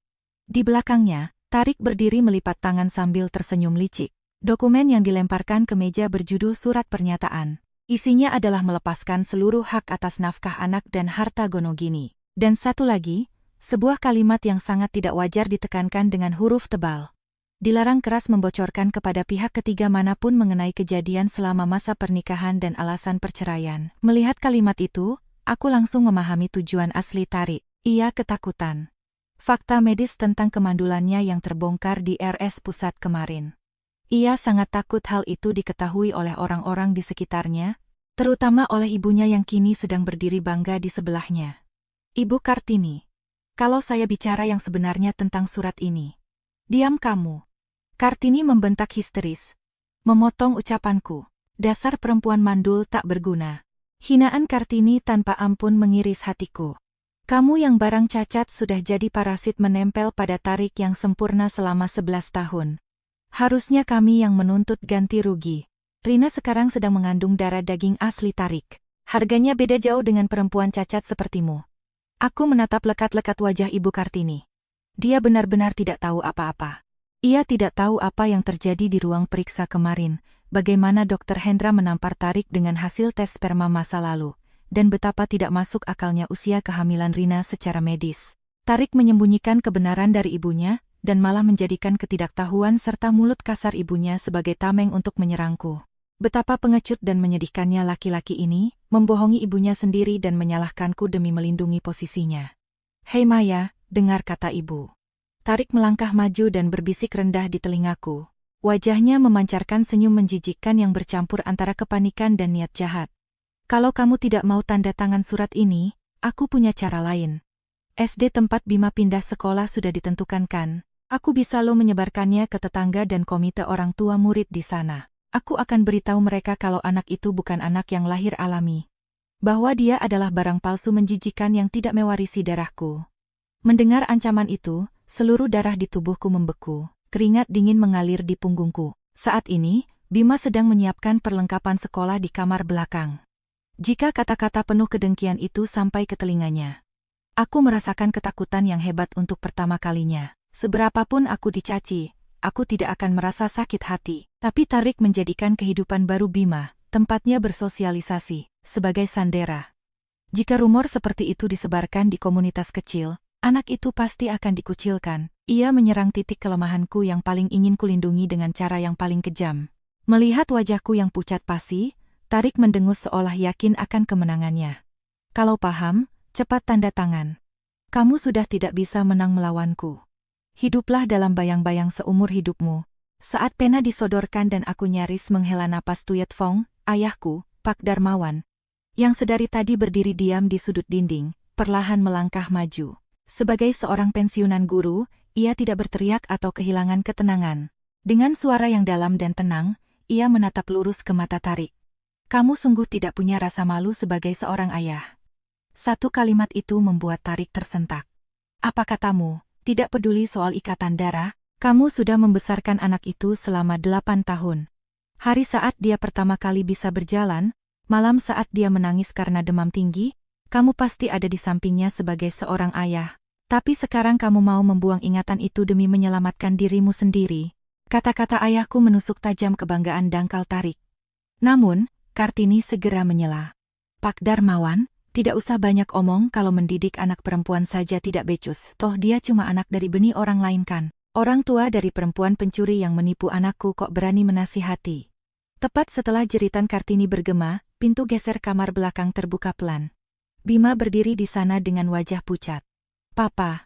Di belakangnya, Tarik berdiri melipat tangan sambil tersenyum licik. Dokumen yang dilemparkan ke meja berjudul surat pernyataan. Isinya adalah melepaskan seluruh hak atas nafkah anak dan harta Gonogini. Dan satu lagi, sebuah kalimat yang sangat tidak wajar ditekankan dengan huruf tebal. Dilarang keras membocorkan kepada pihak ketiga manapun mengenai kejadian selama masa pernikahan dan alasan perceraian. Melihat kalimat itu, aku langsung memahami tujuan asli Tarik. Ia ketakutan. Fakta medis tentang kemandulannya yang terbongkar di RS Pusat kemarin. Ia sangat takut hal itu diketahui oleh orang-orang di sekitarnya, terutama oleh ibunya yang kini sedang berdiri bangga di sebelahnya. Ibu Kartini, kalau saya bicara yang sebenarnya tentang surat ini. Diam kamu. Kartini membentak histeris. Memotong ucapanku. Dasar perempuan mandul tak berguna. Hinaan Kartini tanpa ampun mengiris hatiku. Kamu yang barang cacat sudah jadi parasit menempel pada Tarik yang sempurna selama 11 tahun. Harusnya kami yang menuntut ganti rugi. Rina sekarang sedang mengandung darah daging asli Tarik. Harganya beda jauh dengan perempuan cacat sepertimu. Aku menatap lekat-lekat wajah Ibu Kartini. Dia benar-benar tidak tahu apa-apa. Ia tidak tahu apa yang terjadi di ruang periksa kemarin, bagaimana Dr. Hendra menampar Tarik dengan hasil tes sperma masa lalu, dan betapa tidak masuk akalnya usia kehamilan Rina secara medis. Tarik menyembunyikan kebenaran dari ibunya, dan malah menjadikan ketidaktahuan serta mulut kasar ibunya sebagai tameng untuk menyerangku. Betapa pengecut dan menyedihkannya laki-laki ini, membohongi ibunya sendiri dan menyalahkanku demi melindungi posisinya. Hei Maya, dengar kata ibu. Tarik melangkah maju dan berbisik rendah di telingaku. Wajahnya memancarkan senyum menjijikkan yang bercampur antara kepanikan dan niat jahat. Kalau kamu tidak mau tanda tangan surat ini, aku punya cara lain. SD tempat Bima pindah sekolah sudah ditentukan kan? Aku bisa lo menyebarkannya ke tetangga dan komite orang tua murid di sana. Aku akan beritahu mereka kalau anak itu bukan anak yang lahir alami. Bahwa dia adalah barang palsu menjijikan yang tidak mewarisi darahku. Mendengar ancaman itu, seluruh darah di tubuhku membeku, keringat dingin mengalir di punggungku. Saat ini, Bima sedang menyiapkan perlengkapan sekolah di kamar belakang. Jika kata-kata penuh kedengkian itu sampai ke telinganya, aku merasakan ketakutan yang hebat untuk pertama kalinya. Seberapapun aku dicaci, aku tidak akan merasa sakit hati. Tapi Tarik menjadikan kehidupan baru Bima, tempatnya bersosialisasi, sebagai sandera. Jika rumor seperti itu disebarkan di komunitas kecil, anak itu pasti akan dikucilkan. Ia menyerang titik kelemahanku yang paling ingin kulindungi dengan cara yang paling kejam. Melihat wajahku yang pucat pasi, Tarik mendengus seolah yakin akan kemenangannya. Kalau paham, cepat tanda tangan. Kamu sudah tidak bisa menang melawanku. Hiduplah dalam bayang-bayang seumur hidupmu. Saat pena disodorkan dan aku nyaris menghela napas Tuyet Fong, ayahku, Pak Darmawan, yang sedari tadi berdiri diam di sudut dinding, perlahan melangkah maju. Sebagai seorang pensiunan guru, ia tidak berteriak atau kehilangan ketenangan. Dengan suara yang dalam dan tenang, ia menatap lurus ke mata Tarik. Kamu sungguh tidak punya rasa malu sebagai seorang ayah. Satu kalimat itu membuat Tarik tersentak. Apa katamu? Tidak peduli soal ikatan darah, kamu sudah membesarkan anak itu selama 8 tahun. Hari saat dia pertama kali bisa berjalan, malam saat dia menangis karena demam tinggi, kamu pasti ada di sampingnya sebagai seorang ayah. Tapi sekarang kamu mau membuang ingatan itu demi menyelamatkan dirimu sendiri. Kata-kata ayahku menusuk tajam kebanggaan dangkal Tarik. Namun, Kartini segera menyela. Pak Darmawan, tidak usah banyak omong kalau mendidik anak perempuan saja tidak becus. Toh dia cuma anak dari benih orang lain kan. Orang tua dari perempuan pencuri yang menipu anakku kok berani menasihati. Tepat setelah jeritan Kartini bergema, pintu geser kamar belakang terbuka pelan. Bima berdiri di sana dengan wajah pucat. Papa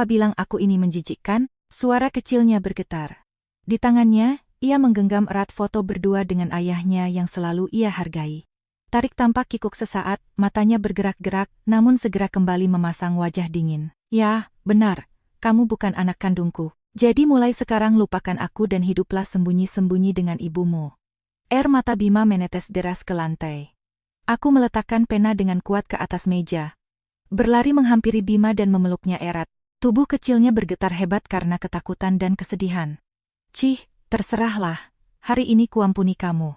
bilang aku ini menjijikkan, suara kecilnya bergetar. Di tangannya, ia menggenggam erat foto berdua dengan ayahnya yang selalu ia hargai. Tarik tampak kikuk sesaat, matanya bergerak-gerak, namun segera kembali memasang wajah dingin. Ya, benar, kamu bukan anak kandungku. Jadi mulai sekarang lupakan aku dan hiduplah sembunyi-sembunyi dengan ibumu. Air mata Bima menetes deras ke lantai. Aku meletakkan pena dengan kuat ke atas meja. Berlari menghampiri Bima dan memeluknya erat. Tubuh kecilnya bergetar hebat karena ketakutan dan kesedihan. Cih, terserahlah. Hari ini kuampuni kamu.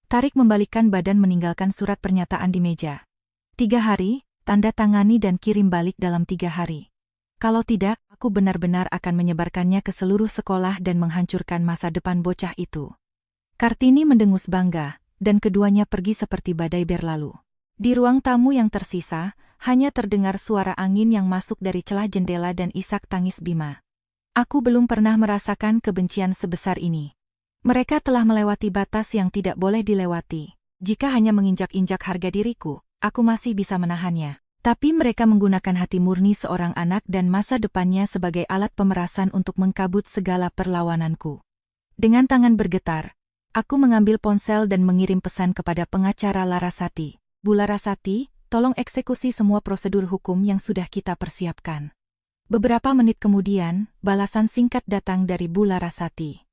Tarik membalikkan badan meninggalkan surat pernyataan di meja. 3 hari, tanda tangani dan kirim balik dalam 3 hari. Kalau tidak, aku benar-benar akan menyebarkannya ke seluruh sekolah dan menghancurkan masa depan bocah itu. Kartini mendengus bangga, dan keduanya pergi seperti badai berlalu. Di ruang tamu yang tersisa, hanya terdengar suara angin yang masuk dari celah jendela dan isak tangis Bima. Aku belum pernah merasakan kebencian sebesar ini. Mereka telah melewati batas yang tidak boleh dilewati. Jika hanya menginjak-injak harga diriku, aku masih bisa menahannya. Tapi mereka menggunakan hati murni seorang anak dan masa depannya sebagai alat pemerasan untuk mengkabut segala perlawananku. Dengan tangan bergetar, aku mengambil ponsel dan mengirim pesan kepada pengacara Larasati. Bu Larasati, tolong eksekusi semua prosedur hukum yang sudah kita persiapkan. Beberapa menit kemudian, balasan singkat datang dari Bu Larasati.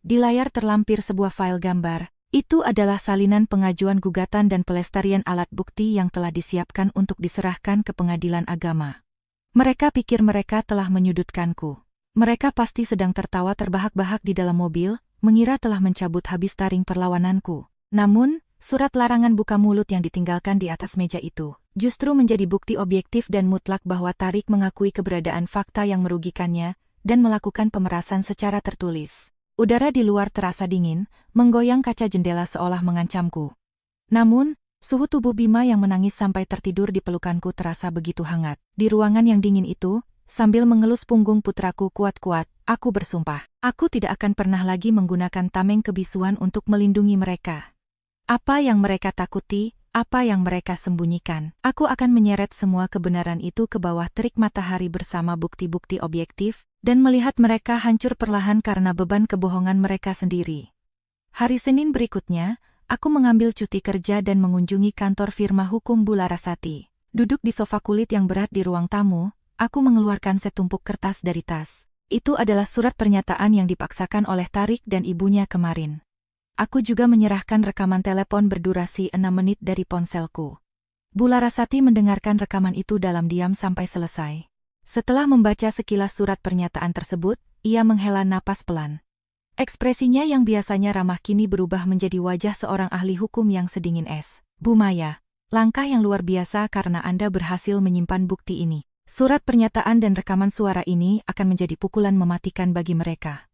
Di layar terlampir sebuah file gambar. Itu adalah salinan pengajuan gugatan dan pelestarian alat bukti yang telah disiapkan untuk diserahkan ke pengadilan agama. Mereka pikir mereka telah menyudutkanku. Mereka pasti sedang tertawa terbahak-bahak di dalam mobil, mengira telah mencabut habis taring perlawananku. Namun, surat larangan buka mulut yang ditinggalkan di atas meja itu justru menjadi bukti objektif dan mutlak bahwa Tarik mengakui keberadaan fakta yang merugikannya dan melakukan pemerasan secara tertulis. Udara di luar terasa dingin, menggoyang kaca jendela seolah mengancamku. Namun, suhu tubuh Bima yang menangis sampai tertidur di pelukanku terasa begitu hangat. Di ruangan yang dingin itu, sambil mengelus punggung putraku kuat-kuat, aku bersumpah, aku tidak akan pernah lagi menggunakan tameng kebisuan untuk melindungi mereka. Apa yang mereka takuti, apa yang mereka sembunyikan, aku akan menyeret semua kebenaran itu ke bawah terik matahari bersama bukti-bukti objektif, dan melihat mereka hancur perlahan karena beban kebohongan mereka sendiri. Hari Senin berikutnya, aku mengambil cuti kerja dan mengunjungi kantor firma hukum Bu Larasati. Duduk di sofa kulit yang berat di ruang tamu, aku mengeluarkan setumpuk kertas dari tas. Itu adalah surat pernyataan yang dipaksakan oleh Tarik dan ibunya kemarin. Aku juga menyerahkan rekaman telepon berdurasi 6 menit dari ponselku. Bu Larasati mendengarkan rekaman itu dalam diam sampai selesai. Setelah membaca sekilas surat pernyataan tersebut, ia menghela napas pelan. Ekspresinya yang biasanya ramah kini berubah menjadi wajah seorang ahli hukum yang sedingin es. Bu Maya, langkah yang luar biasa karena Anda berhasil menyimpan bukti ini. Surat pernyataan dan rekaman suara ini akan menjadi pukulan mematikan bagi mereka.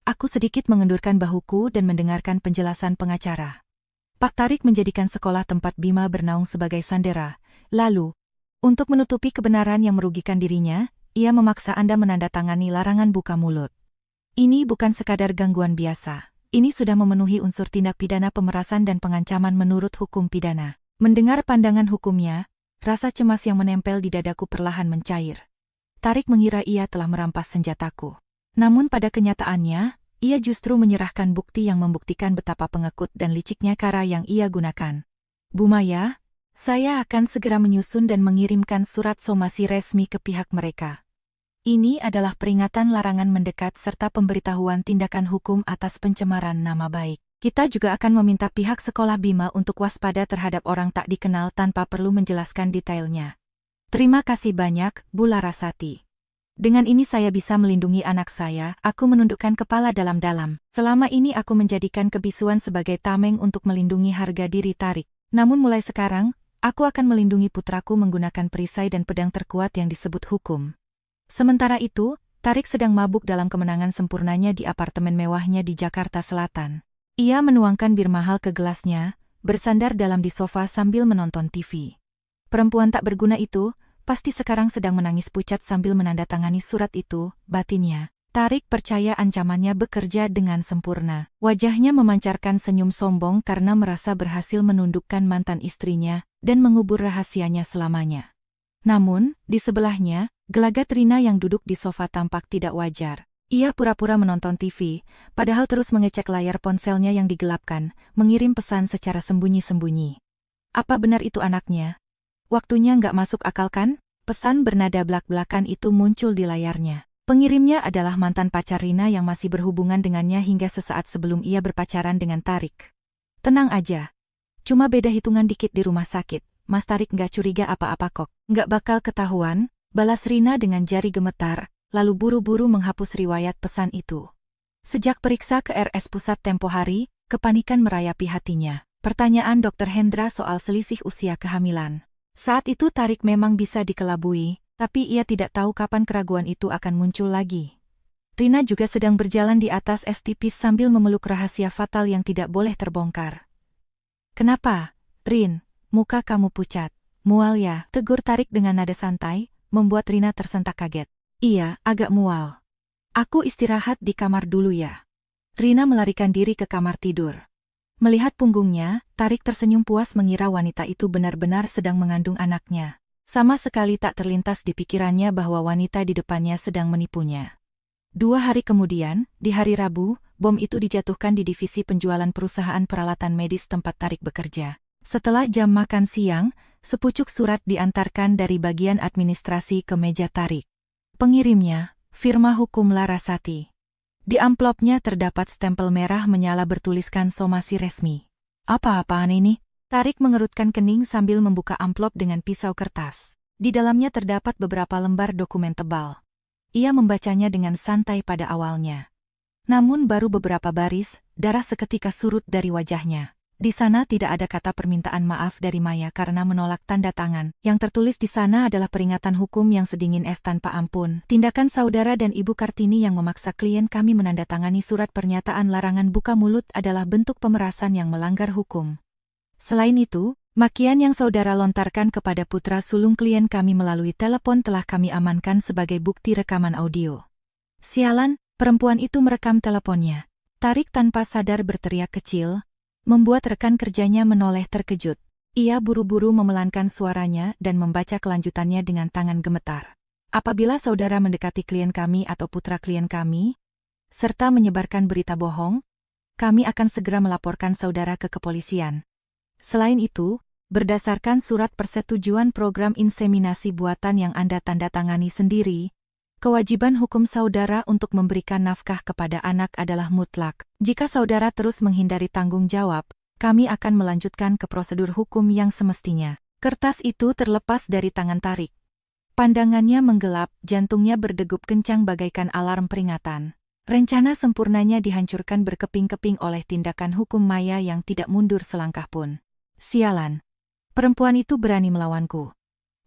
Aku sedikit mengendurkan bahuku dan mendengarkan penjelasan pengacara. Pak Tarik menjadikan sekolah tempat Bima bernaung sebagai sandera. Lalu, untuk menutupi kebenaran yang merugikan dirinya, ia memaksa Anda menandatangani larangan buka mulut. Ini bukan sekadar gangguan biasa. Ini sudah memenuhi unsur tindak pidana pemerasan dan pengancaman menurut hukum pidana. Mendengar pandangan hukumnya, rasa cemas yang menempel di dadaku perlahan mencair. Tarik mengira ia telah merampas senjataku. Namun pada kenyataannya, ia justru menyerahkan bukti yang membuktikan betapa pengekut dan liciknya cara yang ia gunakan. Bu Maya, Saya akan segera menyusun dan mengirimkan surat somasi resmi ke pihak mereka. Ini adalah peringatan larangan mendekat serta pemberitahuan tindakan hukum atas pencemaran nama baik. Kita juga akan meminta pihak sekolah Bima untuk waspada terhadap orang tak dikenal tanpa perlu menjelaskan detailnya. Terima kasih banyak, Bu Larasati. Dengan ini saya bisa melindungi anak saya. Aku menundukkan kepala dalam-dalam. Selama ini aku menjadikan kebisuan sebagai tameng untuk melindungi harga diri Tarik. Namun mulai sekarang, aku akan melindungi putraku menggunakan perisai dan pedang terkuat yang disebut hukum. Sementara itu, Tarik sedang mabuk dalam kemenangan sempurnanya di apartemen mewahnya di Jakarta Selatan. Ia menuangkan bir mahal ke gelasnya, bersandar dalam di sofa sambil menonton TV. Perempuan tak berguna itu pasti sekarang sedang menangis pucat sambil menandatangani surat itu, batinnya. Tarik percaya ancamannya bekerja dengan sempurna. Wajahnya memancarkan senyum sombong karena merasa berhasil menundukkan mantan istrinya dan mengubur rahasianya selamanya. Namun, di sebelahnya, gelagat Rina yang duduk di sofa tampak tidak wajar. Ia pura-pura menonton TV, padahal terus mengecek layar ponselnya yang digelapkan, mengirim pesan secara sembunyi-sembunyi. Apa benar itu anaknya? Waktunya nggak masuk akal kan? Pesan bernada belak-belakan itu muncul di layarnya. Pengirimnya adalah mantan pacar Rina yang masih berhubungan dengannya hingga sesaat sebelum ia berpacaran dengan Tarik. Tenang aja. Cuma beda hitungan dikit di rumah sakit. Mas Tarik nggak curiga apa-apa kok. Nggak bakal ketahuan, balas Rina dengan jari gemetar, lalu buru-buru menghapus riwayat pesan itu. Sejak periksa ke RS Pusat tempo hari, kepanikan merayapi hatinya. Pertanyaan Dr. Hendra soal selisih usia kehamilan. Saat itu Tarik memang bisa dikelabui, tapi ia tidak tahu kapan keraguan itu akan muncul lagi. Rina juga sedang berjalan di atas es tipis sambil memeluk rahasia fatal yang tidak boleh terbongkar. Kenapa, Rin? Muka kamu pucat. Mual ya? Tegur Tarik dengan nada santai, membuat Rina tersentak kaget. Iya, agak mual. Aku istirahat di kamar dulu ya. Rina melarikan diri ke kamar tidur. Melihat punggungnya, Tarik tersenyum puas mengira wanita itu benar-benar sedang mengandung anaknya. Sama sekali tak terlintas di pikirannya bahwa wanita di depannya sedang menipunya. 2 hari kemudian, di hari Rabu, bom itu dijatuhkan di divisi penjualan perusahaan peralatan medis tempat Tarik bekerja. Setelah jam makan siang, sepucuk surat diantarkan dari bagian administrasi ke meja Tarik. Pengirimnya, firma hukum Larasati. Di amplopnya terdapat stempel merah menyala bertuliskan somasi resmi. Apa-apaan ini? Tarik mengerutkan kening sambil membuka amplop dengan pisau kertas. Di dalamnya terdapat beberapa lembar dokumen tebal. Ia membacanya dengan santai pada awalnya. Namun baru beberapa baris, darah seketika surut dari wajahnya. Di sana tidak ada kata permintaan maaf dari Maya karena menolak tanda tangan. Yang tertulis di sana adalah peringatan hukum yang sedingin es tanpa ampun. Tindakan saudara dan Ibu Kartini yang memaksa klien kami menandatangani surat pernyataan larangan buka mulut adalah bentuk pemerasan yang melanggar hukum. Selain itu, makian yang saudara lontarkan kepada putra sulung klien kami melalui telepon telah kami amankan sebagai bukti rekaman audio. Sialan, perempuan itu merekam teleponnya. Tarik tanpa sadar berteriak kecil, membuat rekan kerjanya menoleh terkejut. Ia buru-buru memelankan suaranya dan membaca kelanjutannya dengan tangan gemetar. Apabila saudara mendekati klien kami atau putra klien kami, serta menyebarkan berita bohong, kami akan segera melaporkan saudara ke kepolisian. Selain itu, berdasarkan surat persetujuan program inseminasi buatan yang Anda tanda tangani sendiri, kewajiban hukum saudara untuk memberikan nafkah kepada anak adalah mutlak. Jika saudara terus menghindari tanggung jawab, kami akan melanjutkan ke prosedur hukum yang semestinya. Kertas itu terlepas dari tangan Tarik. Pandangannya menggelap, jantungnya berdegup kencang bagaikan alarm peringatan. Rencana sempurnanya dihancurkan berkeping-keping oleh tindakan hukum Maya yang tidak mundur selangkah pun. Sialan. Perempuan itu berani melawanku.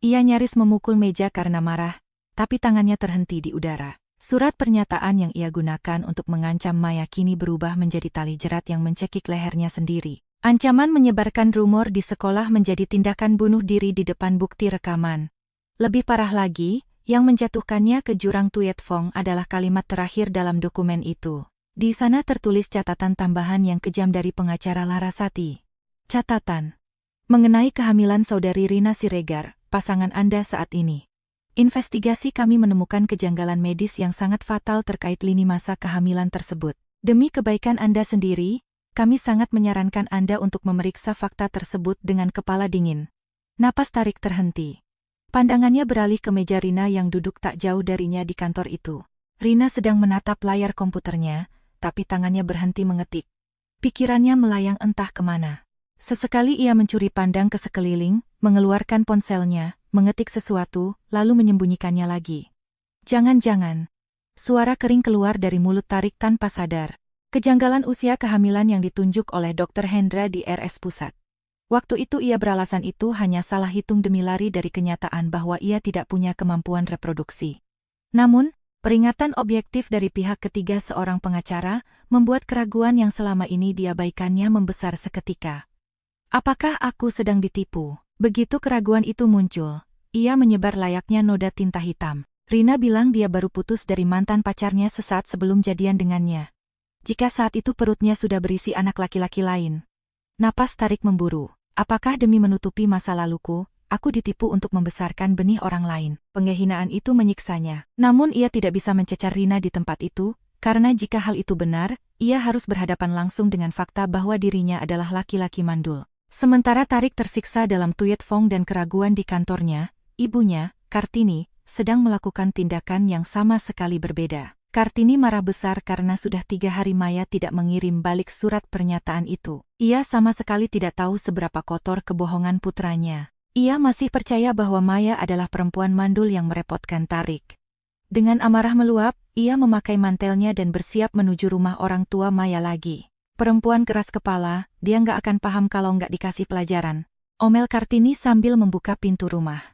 Ia nyaris memukul meja karena marah, tapi tangannya terhenti di udara. Surat pernyataan yang ia gunakan untuk mengancam Maya kini berubah menjadi tali jerat yang mencekik lehernya sendiri. Ancaman menyebarkan rumor di sekolah menjadi tindakan bunuh diri di depan bukti rekaman. Lebih parah lagi, yang menjatuhkannya ke jurang Tuyet Fong adalah kalimat terakhir dalam dokumen itu. Di sana tertulis catatan tambahan yang kejam dari pengacara Larasati. Catatan. Mengenai kehamilan saudari Rina Siregar, pasangan Anda saat ini. Investigasi kami menemukan kejanggalan medis yang sangat fatal terkait lini masa kehamilan tersebut. Demi kebaikan Anda sendiri, kami sangat menyarankan Anda untuk memeriksa fakta tersebut dengan kepala dingin. Napas Tarik terhenti. Pandangannya beralih ke meja Rina yang duduk tak jauh darinya di kantor itu. Rina sedang menatap layar komputernya, tapi tangannya berhenti mengetik. Pikirannya melayang entah kemana. Sesekali ia mencuri pandang ke sekeliling, mengeluarkan ponselnya, mengetik sesuatu, lalu menyembunyikannya lagi. Jangan-jangan. Suara kering keluar dari mulut Tarik tanpa sadar. Kejanggalan usia kehamilan yang ditunjuk oleh Dr. Hendra di RS Pusat. Waktu itu ia beralasan itu hanya salah hitung demi lari dari kenyataan bahwa ia tidak punya kemampuan reproduksi. Namun, peringatan objektif dari pihak ketiga seorang pengacara membuat keraguan yang selama ini diabaikannya membesar seketika. Apakah aku sedang ditipu? Begitu keraguan itu muncul, ia menyebar layaknya noda tinta hitam. Rina bilang dia baru putus dari mantan pacarnya sesaat sebelum jadian dengannya. Jika saat itu perutnya sudah berisi anak laki-laki lain. Napas Tarik memburu. Apakah demi menutupi masa laluku, aku ditipu untuk membesarkan benih orang lain? Penghinaan itu menyiksanya. Namun ia tidak bisa mencecar Rina di tempat itu, karena jika hal itu benar, ia harus berhadapan langsung dengan fakta bahwa dirinya adalah laki-laki mandul. Sementara Tarik tersiksa dalam tuyet Fong dan keraguan di kantornya, ibunya, Kartini, sedang melakukan tindakan yang sama sekali berbeda. Kartini marah besar karena sudah 3 hari Maya tidak mengirim balik surat pernyataan itu. Ia sama sekali tidak tahu seberapa kotor kebohongan putranya. Ia masih percaya bahwa Maya adalah perempuan mandul yang merepotkan Tarik. Dengan amarah meluap, ia memakai mantelnya dan bersiap menuju rumah orang tua Maya lagi. Perempuan keras kepala, dia nggak akan paham kalau nggak dikasih pelajaran. Omel Kartini sambil membuka pintu rumah.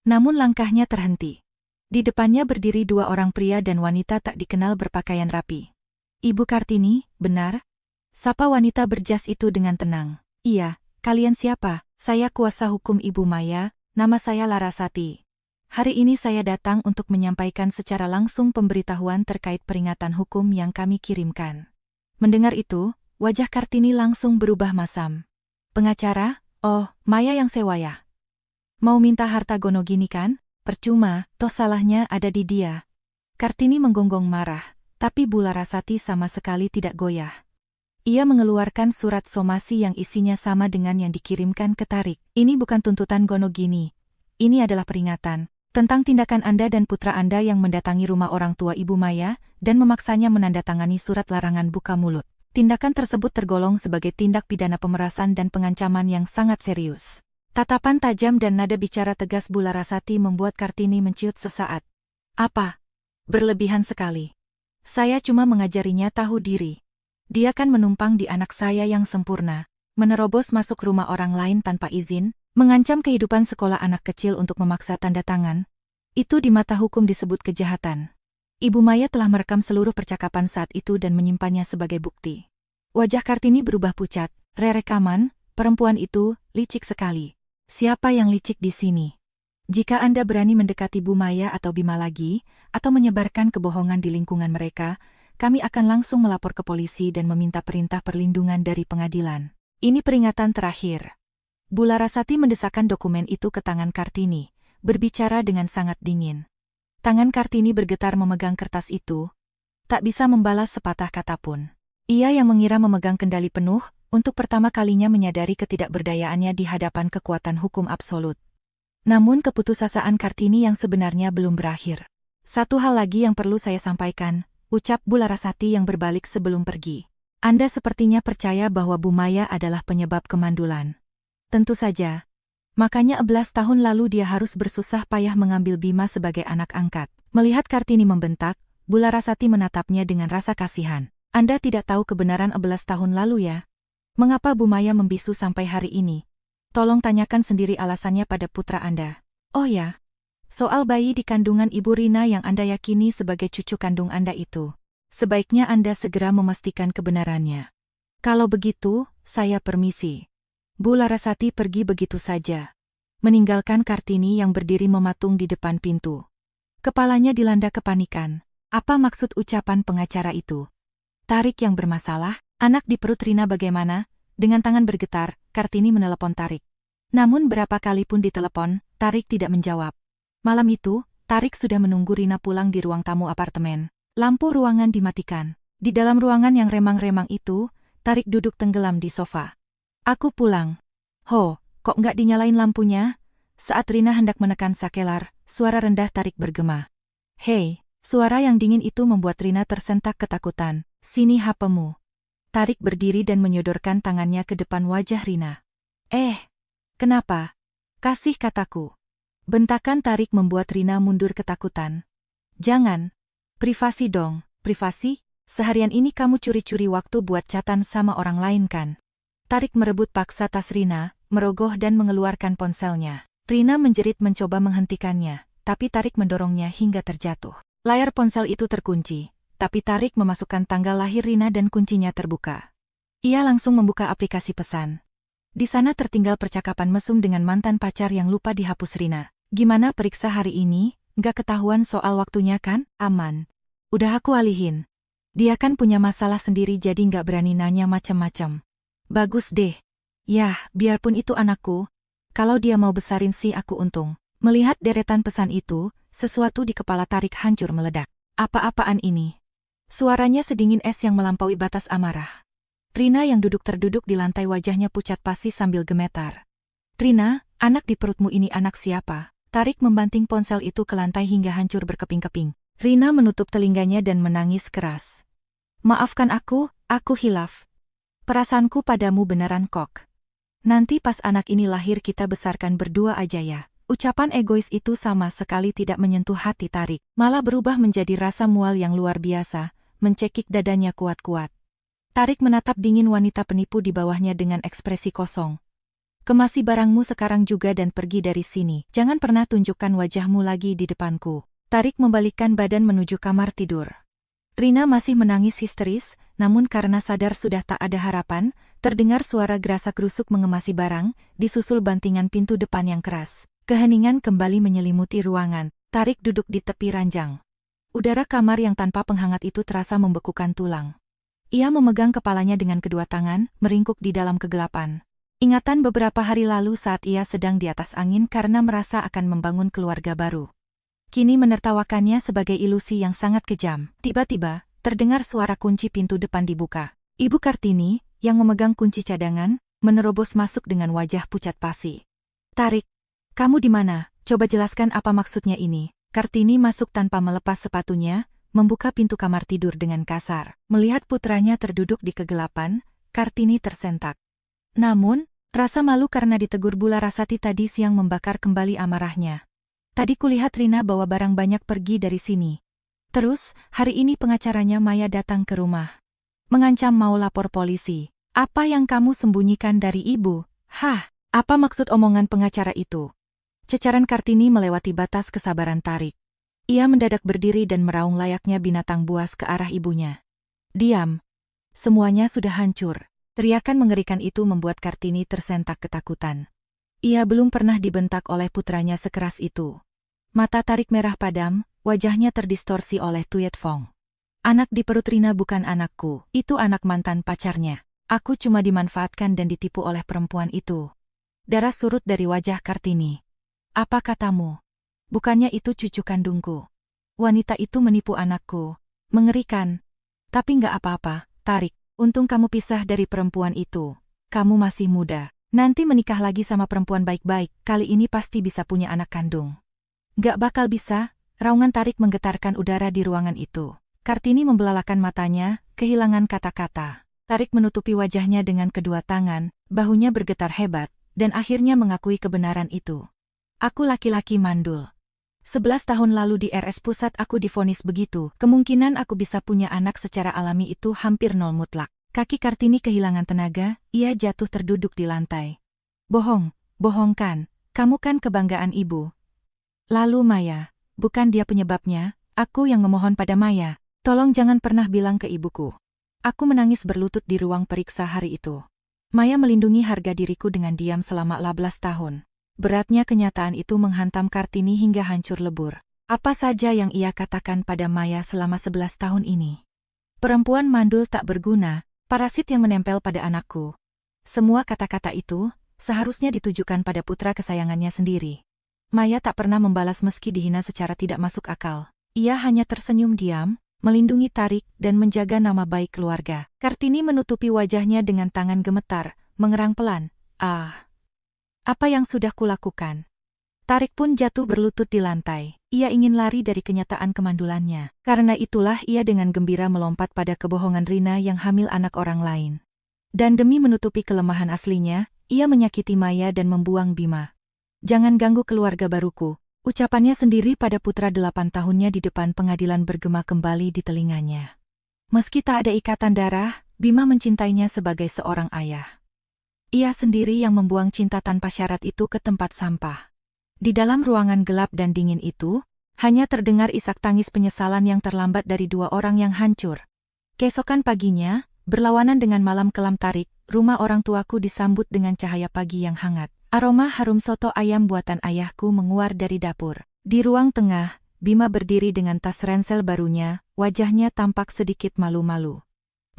Namun langkahnya terhenti. Di depannya berdiri 2 orang pria dan wanita tak dikenal berpakaian rapi. Ibu Kartini, benar? Sapa wanita berjas itu dengan tenang. Iya, kalian siapa? Saya kuasa hukum Ibu Maya, nama saya Larasati. Hari ini saya datang untuk menyampaikan secara langsung pemberitahuan terkait peringatan hukum yang kami kirimkan. Mendengar itu, wajah Kartini langsung berubah masam. Pengacara? Oh, Maya yang sewa ya? Mau minta harta gono gini kan? Percuma, toh salahnya ada di dia. Kartini menggonggong marah, tapi Bu Larasati sama sekali tidak goyah. Ia mengeluarkan surat somasi yang isinya sama dengan yang dikirimkan ke Tarik. Ini bukan tuntutan gono gini. Ini adalah peringatan tentang tindakan Anda dan putra Anda yang mendatangi rumah orang tua Ibu Maya dan memaksanya menandatangani surat larangan buka mulut. Tindakan tersebut tergolong sebagai tindak pidana pemerasan dan pengancaman yang sangat serius. Tatapan tajam dan nada bicara tegas Bu Larasati membuat Kartini menciut sesaat. Apa? Berlebihan sekali. Saya cuma mengajarinya tahu diri. Dia kan menumpang di anak saya yang sempurna, menerobos masuk rumah orang lain tanpa izin, mengancam kehidupan sekolah anak kecil untuk memaksa tanda tangan. Itu di mata hukum disebut kejahatan. Ibu Maya telah merekam seluruh percakapan saat itu dan menyimpannya sebagai bukti. Wajah Kartini berubah pucat. Rekaman, perempuan itu, licik sekali. Siapa yang licik di sini? Jika Anda berani mendekati Bu Maya atau Bima lagi, atau menyebarkan kebohongan di lingkungan mereka, kami akan langsung melapor ke polisi dan meminta perintah perlindungan dari pengadilan. Ini peringatan terakhir. Bu Larasati mendesakkan dokumen itu ke tangan Kartini, berbicara dengan sangat dingin. Tangan Kartini bergetar memegang kertas itu, tak bisa membalas sepatah kata pun. Ia yang mengira memegang kendali penuh, untuk pertama kalinya menyadari ketidakberdayaannya di hadapan kekuatan hukum absolut. Namun keputusasaan Kartini yang sebenarnya belum berakhir. Satu hal lagi yang perlu saya sampaikan, ucap Bu Larasati yang berbalik sebelum pergi. Anda sepertinya percaya bahwa Bu Maya adalah penyebab kemandulan. Tentu saja. Makanya 11 tahun lalu dia harus bersusah payah mengambil Bima sebagai anak angkat. Melihat Kartini membentak, Bu Larasati menatapnya dengan rasa kasihan. Anda tidak tahu kebenaran 11 tahun lalu ya? Mengapa Bu Maya membisu sampai hari ini? Tolong tanyakan sendiri alasannya pada putra Anda. Oh ya, soal bayi di kandungan Ibu Rina yang Anda yakini sebagai cucu kandung Anda itu. Sebaiknya Anda segera memastikan kebenarannya. Kalau begitu, saya permisi. Bu Larasati pergi begitu saja, meninggalkan Kartini yang berdiri mematung di depan pintu. Kepalanya dilanda kepanikan. Apa maksud ucapan pengacara itu? Tarik yang bermasalah? Anak di perut Rina bagaimana? Dengan tangan bergetar, Kartini menelepon Tarik. Namun berapa kali pun ditelepon, Tarik tidak menjawab. Malam itu, Tarik sudah menunggu Rina pulang di ruang tamu apartemen. Lampu ruangan dimatikan. Di dalam ruangan yang remang-remang itu, Tarik duduk tenggelam di sofa. Aku pulang. Ho, kok nggak dinyalain lampunya? Saat Rina hendak menekan sakelar, suara rendah Tarik bergema. Hei, suara yang dingin itu membuat Rina tersentak ketakutan. Sini HP-mu. Tarik berdiri dan menyodorkan tangannya ke depan wajah Rina. Kenapa? Kasih kataku. Bentakan Tarik membuat Rina mundur ketakutan. Jangan. Privasi dong, privasi? Seharian ini kamu curi-curi waktu buat chatan sama orang lain kan? Tarik merebut paksa tas Rina, merogoh dan mengeluarkan ponselnya. Rina menjerit mencoba menghentikannya, tapi Tarik mendorongnya hingga terjatuh. Layar ponsel itu terkunci, tapi Tarik memasukkan tanggal lahir Rina dan kuncinya terbuka. Ia langsung membuka aplikasi pesan. Di sana tertinggal percakapan mesum dengan mantan pacar yang lupa dihapus Rina. Gimana periksa hari ini? Nggak ketahuan soal waktunya kan? Aman. Udah aku alihin. Dia kan punya masalah sendiri jadi nggak berani nanya macem-macem. Bagus deh. Yah, biarpun itu anakku. Kalau dia mau besarin sih aku untung. Melihat deretan pesan itu, sesuatu di kepala Tarik hancur meledak. Apa-apaan ini? Suaranya sedingin es yang melampaui batas amarah. Rina yang duduk terduduk di lantai wajahnya pucat pasi sambil gemetar. Rina, anak di perutmu ini anak siapa? Tarik membanting ponsel itu ke lantai hingga hancur berkeping-keping. Rina menutup telinganya dan menangis keras. Maafkan aku hilaf. Perasaanku padamu beneran kok. Nanti pas anak ini lahir kita besarkan berdua aja ya. Ucapan egois itu sama sekali tidak menyentuh hati Tarik, malah berubah menjadi rasa mual yang luar biasa, mencekik dadanya kuat-kuat. Tarik menatap dingin wanita penipu di bawahnya dengan ekspresi kosong. Kemasi barangmu sekarang juga dan pergi dari sini. Jangan pernah tunjukkan wajahmu lagi di depanku. Tarik membalikkan badan menuju kamar tidur. Rina masih menangis histeris, namun karena sadar sudah tak ada harapan, terdengar suara gerasak-gerusuk mengemasi barang, disusul bantingan pintu depan yang keras. Keheningan kembali menyelimuti ruangan. Tarik duduk di tepi ranjang. Udara kamar yang tanpa penghangat itu terasa membekukan tulang. Ia memegang kepalanya dengan kedua tangan, meringkuk di dalam kegelapan. Ingatan beberapa hari lalu saat ia sedang di atas angin karena merasa akan membangun keluarga baru. Kini menertawakannya sebagai ilusi yang sangat kejam. Tiba-tiba, terdengar suara kunci pintu depan dibuka. Ibu Kartini, yang memegang kunci cadangan, menerobos masuk dengan wajah pucat pasi. Tarik, kamu di mana? Coba jelaskan apa maksudnya ini. Kartini masuk tanpa melepas sepatunya, membuka pintu kamar tidur dengan kasar. Melihat putranya terduduk di kegelapan, Kartini tersentak. Namun, rasa malu karena ditegur Bula Rasati tadi siang membakar kembali amarahnya. Tadi kulihat Rina bawa barang banyak pergi dari sini. Terus, hari ini pengacaranya Maya datang ke rumah. Mengancam mau lapor polisi. Apa yang kamu sembunyikan dari ibu? Hah, apa maksud omongan pengacara itu? Cecaran Kartini melewati batas kesabaran Tarik. Ia mendadak berdiri dan meraung layaknya binatang buas ke arah ibunya. Diam. Semuanya sudah hancur. Teriakan mengerikan itu membuat Kartini tersentak ketakutan. Ia belum pernah dibentak oleh putranya sekeras itu. Mata Tarik merah padam, wajahnya terdistorsi oleh Tuyet Fong. Anak di perut Rina bukan anakku, itu anak mantan pacarnya. Aku cuma dimanfaatkan dan ditipu oleh perempuan itu. Darah surut dari wajah Kartini. Apa katamu? Bukannya itu cucu kandungku. Wanita itu menipu anakku. Mengerikan. Tapi nggak apa-apa, Tarik. Untung kamu pisah dari perempuan itu. Kamu masih muda. Nanti menikah lagi sama perempuan baik-baik, kali ini pasti bisa punya anak kandung. Gak bakal bisa, raungan Tarik menggetarkan udara di ruangan itu. Kartini membelalakan matanya, kehilangan kata-kata. Tarik menutupi wajahnya dengan kedua tangan, bahunya bergetar hebat, dan akhirnya mengakui kebenaran itu. Aku laki-laki mandul. 11 tahun lalu di RS Pusat aku divonis begitu, kemungkinan aku bisa punya anak secara alami itu hampir nol mutlak. Kaki Kartini kehilangan tenaga, ia jatuh terduduk di lantai. Bohong, bohong kan, kamu kan kebanggaan ibu. Lalu Maya, bukan dia penyebabnya, aku yang memohon pada Maya, tolong jangan pernah bilang ke ibuku. Aku menangis berlutut di ruang periksa hari itu. Maya melindungi harga diriku dengan diam selama 12 tahun. Beratnya kenyataan itu menghantam Kartini hingga hancur lebur. Apa saja yang ia katakan pada Maya selama 11 tahun ini? Perempuan mandul tak berguna, parasit yang menempel pada anakku. Semua kata-kata itu seharusnya ditujukan pada putra kesayangannya sendiri. Maya tak pernah membalas meski dihina secara tidak masuk akal. Ia hanya tersenyum diam, melindungi Tarik dan menjaga nama baik keluarga. Kartini menutupi wajahnya dengan tangan gemetar, mengerang pelan. Apa yang sudah kulakukan? Tarik pun jatuh berlutut di lantai. Ia ingin lari dari kenyataan kemandulannya. Karena itulah ia dengan gembira melompat pada kebohongan Rina yang hamil anak orang lain. Dan demi menutupi kelemahan aslinya, ia menyakiti Maya dan membuang Bima. Jangan ganggu keluarga baruku, ucapannya sendiri pada putra 8 tahunnya di depan pengadilan bergema kembali di telinganya. Meski tak ada ikatan darah, Bima mencintainya sebagai seorang ayah. Ia sendiri yang membuang cinta tanpa syarat itu ke tempat sampah. Di dalam ruangan gelap dan dingin itu, hanya terdengar isak tangis penyesalan yang terlambat dari 2 orang yang hancur. Keesokan paginya, berlawanan dengan malam kelam Tarik, rumah orang tuaku disambut dengan cahaya pagi yang hangat. Aroma harum soto ayam buatan ayahku menguar dari dapur. Di ruang tengah, Bima berdiri dengan tas ransel barunya, wajahnya tampak sedikit malu-malu.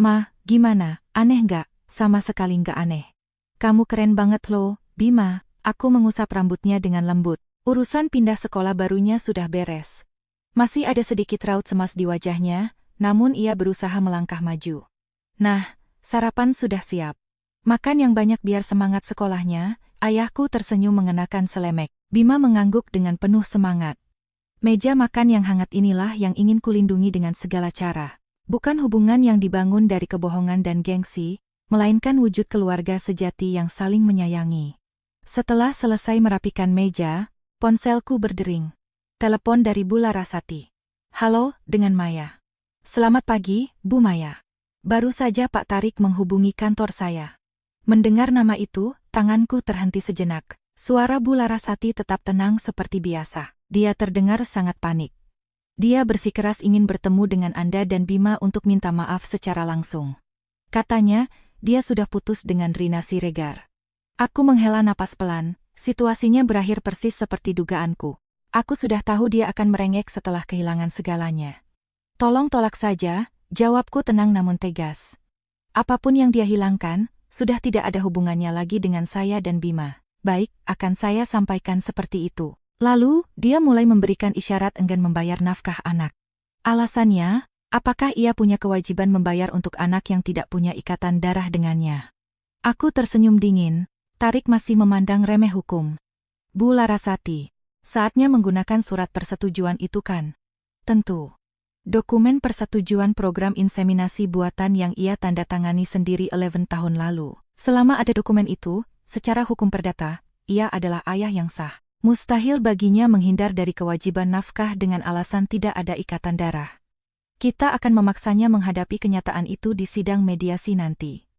"Ma, gimana? Aneh nggak?" "Sama sekali nggak aneh. Kamu keren banget loh, Bima." Aku mengusap rambutnya dengan lembut. Urusan pindah sekolah barunya sudah beres. Masih ada sedikit raut cemas di wajahnya, namun ia berusaha melangkah maju. "Nah, sarapan sudah siap. Makan yang banyak biar semangat sekolahnya." Ayahku tersenyum mengenakan selemek. Bima mengangguk dengan penuh semangat. Meja makan yang hangat inilah yang ingin kulindungi dengan segala cara. Bukan hubungan yang dibangun dari kebohongan dan gengsi, melainkan wujud keluarga sejati yang saling menyayangi. Setelah selesai merapikan meja, ponselku berdering. Telepon dari Bu Larasati. "Halo, dengan Maya." "Selamat pagi, Bu Maya. Baru saja Pak Tarik menghubungi kantor saya." Mendengar nama itu, tanganku terhenti sejenak. Suara Bu Larasati tetap tenang seperti biasa. Dia terdengar sangat panik. "Dia bersikeras ingin bertemu dengan Anda dan Bima untuk minta maaf secara langsung. Katanya, dia sudah putus dengan Rina Siregar." Aku menghela napas pelan, situasinya berakhir persis seperti dugaanku. Aku sudah tahu dia akan merengek setelah kehilangan segalanya. "Tolong tolak saja," jawabku tenang namun tegas. "Apapun yang dia hilangkan, sudah tidak ada hubungannya lagi dengan saya dan Bima." "Baik, akan saya sampaikan seperti itu." Lalu, dia mulai memberikan isyarat enggan membayar nafkah anak. Alasannya, apakah ia punya kewajiban membayar untuk anak yang tidak punya ikatan darah dengannya? Aku tersenyum dingin. Tarik masih memandang remeh hukum. "Bu Larasati, saatnya menggunakan surat persetujuan itu kan?" "Tentu. Dokumen persetujuan program inseminasi buatan yang ia tanda tangani sendiri 11 tahun lalu. Selama ada dokumen itu, secara hukum perdata, ia adalah ayah yang sah. Mustahil baginya menghindar dari kewajiban nafkah dengan alasan tidak ada ikatan darah. Kita akan memaksanya menghadapi kenyataan itu di sidang mediasi nanti.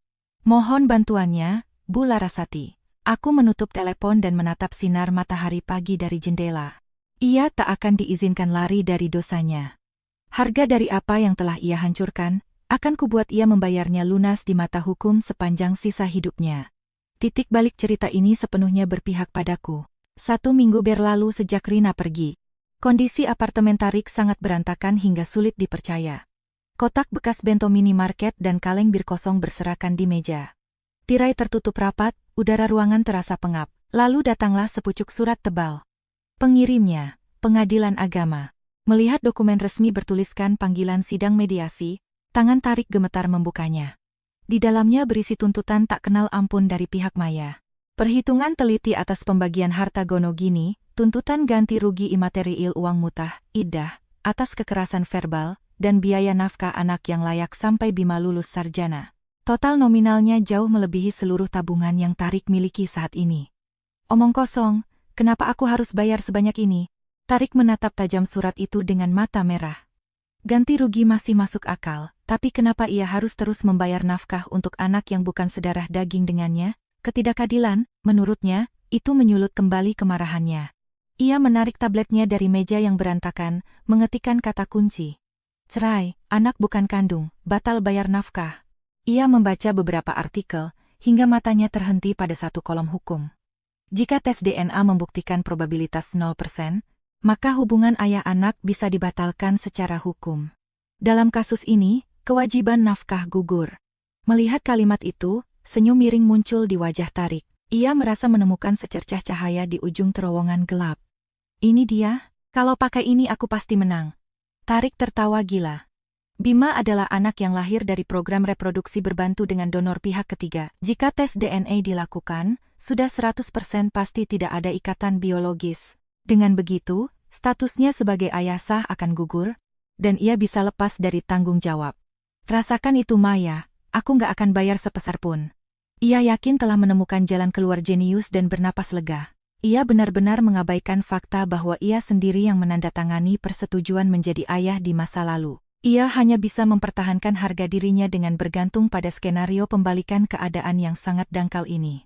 Mohon bantuannya, Bu Larasati." Aku menutup telepon dan menatap sinar matahari pagi dari jendela. Ia tak akan diizinkan lari dari dosanya. Harga dari apa yang telah ia hancurkan, akan kubuat ia membayarnya lunas di mata hukum sepanjang sisa hidupnya. Titik balik cerita ini sepenuhnya berpihak padaku. 1 minggu berlalu sejak Rina pergi. Kondisi apartemen Tarik sangat berantakan hingga sulit dipercaya. Kotak bekas bento minimarket dan kaleng bir kosong berserakan di meja. Tirai tertutup rapat, udara ruangan terasa pengap. Lalu datanglah sepucuk surat tebal. Pengirimnya, Pengadilan Agama. Melihat dokumen resmi bertuliskan panggilan sidang mediasi, tangan Tarik gemetar membukanya. Di dalamnya berisi tuntutan tak kenal ampun dari pihak Maya. Perhitungan teliti atas pembagian harta gono gini, tuntutan ganti rugi imaterial uang mutah, iddah, atas kekerasan verbal, dan biaya nafkah anak yang layak sampai Bima lulus sarjana. Total nominalnya jauh melebihi seluruh tabungan yang Tarik miliki saat ini. Omong kosong, kenapa aku harus bayar sebanyak ini? Tarik menatap tajam surat itu dengan mata merah. Ganti rugi masih masuk akal, tapi kenapa ia harus terus membayar nafkah untuk anak yang bukan sedarah daging dengannya? Ketidakadilan, menurutnya, itu menyulut kembali kemarahannya. Ia menarik tabletnya dari meja yang berantakan, mengetikkan kata kunci. "Cerai, anak bukan kandung, batal bayar nafkah." Ia membaca beberapa artikel, hingga matanya terhenti pada satu kolom hukum. Jika tes DNA membuktikan probabilitas 0%, maka hubungan ayah anak bisa dibatalkan secara hukum. Dalam kasus ini, kewajiban nafkah gugur. Melihat kalimat itu, senyum miring muncul di wajah Tarik. Ia merasa menemukan secercah cahaya di ujung terowongan gelap. "Ini dia, kalau pakai ini aku pasti menang." Tarik tertawa gila. Bima adalah anak yang lahir dari program reproduksi berbantu dengan donor pihak ketiga. Jika tes DNA dilakukan, sudah 100% pasti tidak ada ikatan biologis. Dengan begitu, statusnya sebagai ayah sah akan gugur, dan ia bisa lepas dari tanggung jawab. Rasakan itu Maya, aku nggak akan bayar sepeser pun. Ia yakin telah menemukan jalan keluar jenius dan bernapas lega. Ia benar-benar mengabaikan fakta bahwa ia sendiri yang menandatangani persetujuan menjadi ayah di masa lalu. Ia hanya bisa mempertahankan harga dirinya dengan bergantung pada skenario pembalikan keadaan yang sangat dangkal ini.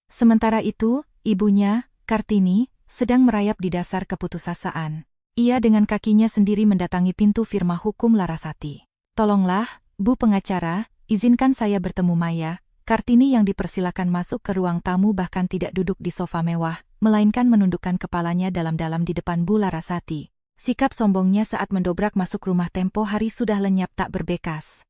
Sementara itu, ibunya, Kartini, sedang merayap di dasar keputusasaan. Ia dengan kakinya sendiri mendatangi pintu firma hukum Larasati. Tolonglah, Bu pengacara, izinkan saya bertemu Maya. Kartini yang dipersilakan masuk ke ruang tamu bahkan tidak duduk di sofa mewah, melainkan menundukkan kepalanya dalam-dalam di depan Bu Larasati. Sikap sombongnya saat mendobrak masuk rumah tempo hari sudah lenyap tak berbekas.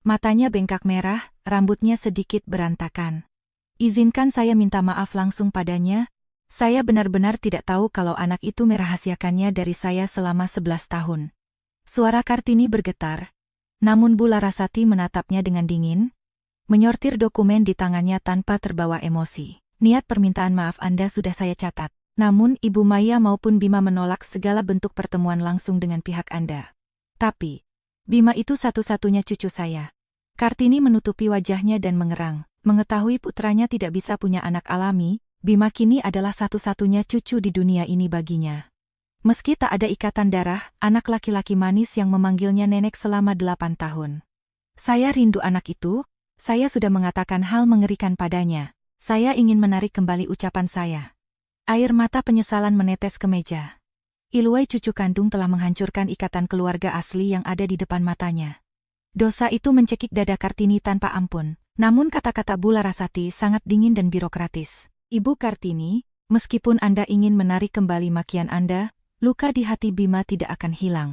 Matanya bengkak merah, rambutnya sedikit berantakan. Izinkan saya minta maaf langsung padanya. Saya benar-benar tidak tahu kalau anak itu merahasiakannya dari saya selama 11 tahun. Suara Kartini bergetar. Namun Bu Larasati menatapnya dengan dingin, menyortir dokumen di tangannya tanpa terbawa emosi. Niat permintaan maaf Anda sudah saya catat. Namun Ibu Maya maupun Bima menolak segala bentuk pertemuan langsung dengan pihak Anda. Tapi, Bima itu satu-satunya cucu saya. Kartini menutupi wajahnya dan mengerang. Mengetahui putranya tidak bisa punya anak alami, Bima kini adalah satu-satunya cucu di dunia ini baginya. Meski tak ada ikatan darah, anak laki-laki manis yang memanggilnya nenek selama 8 tahun. Saya rindu anak itu. Saya sudah mengatakan hal mengerikan padanya. Saya ingin menarik kembali ucapan saya. Air mata penyesalan menetes ke meja. Iluai cucu kandung telah menghancurkan ikatan keluarga asli yang ada di depan matanya. Dosa itu mencekik dada Kartini tanpa ampun. Namun kata-kata Bu Larasati sangat dingin dan birokratis. Ibu Kartini, meskipun Anda ingin menarik kembali makian Anda, luka di hati Bima tidak akan hilang.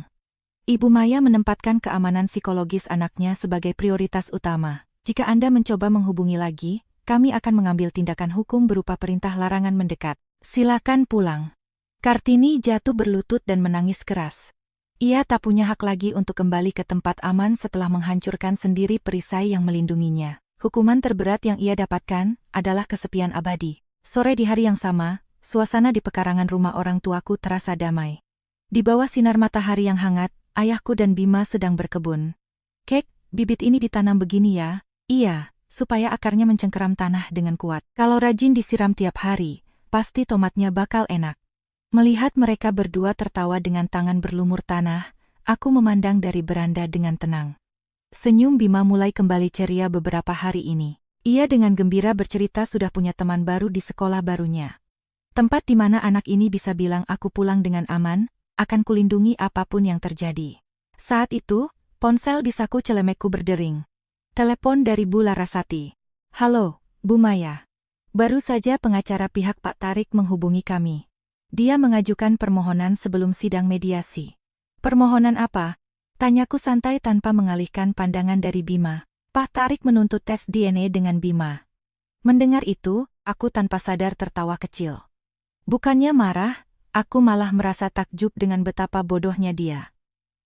Ibu Maya menempatkan keamanan psikologis anaknya sebagai prioritas utama. Jika Anda mencoba menghubungi lagi, kami akan mengambil tindakan hukum berupa perintah larangan mendekat. Silakan pulang. Kartini jatuh berlutut dan menangis keras. Ia tak punya hak lagi untuk kembali ke tempat aman setelah menghancurkan sendiri perisai yang melindunginya. Hukuman terberat yang ia dapatkan adalah kesepian abadi. Sore di hari yang sama, suasana di pekarangan rumah orang tuaku terasa damai. Di bawah sinar matahari yang hangat, ayahku dan Bima sedang berkebun. Kek, bibit ini ditanam begini ya? Iya, supaya akarnya mencengkeram tanah dengan kuat. Kalau rajin disiram tiap hari, pasti tomatnya bakal enak. Melihat mereka berdua tertawa dengan tangan berlumur tanah, aku memandang dari beranda dengan tenang. Senyum Bima mulai kembali ceria beberapa hari ini. Ia dengan gembira bercerita sudah punya teman baru di sekolah barunya. Tempat di mana anak ini bisa bilang aku pulang dengan aman, akan kulindungi apapun yang terjadi. Saat itu, ponsel di saku celemekku berdering. Telepon dari Bu Larasati. Halo, Bu Maya. Baru saja pengacara pihak Pak Tarik menghubungi kami. Dia mengajukan permohonan sebelum sidang mediasi. Permohonan apa? Tanyaku santai tanpa mengalihkan pandangan dari Bima. Pak Tarik menuntut tes DNA dengan Bima. Mendengar itu, aku tanpa sadar tertawa kecil. Bukannya marah, aku malah merasa takjub dengan betapa bodohnya dia.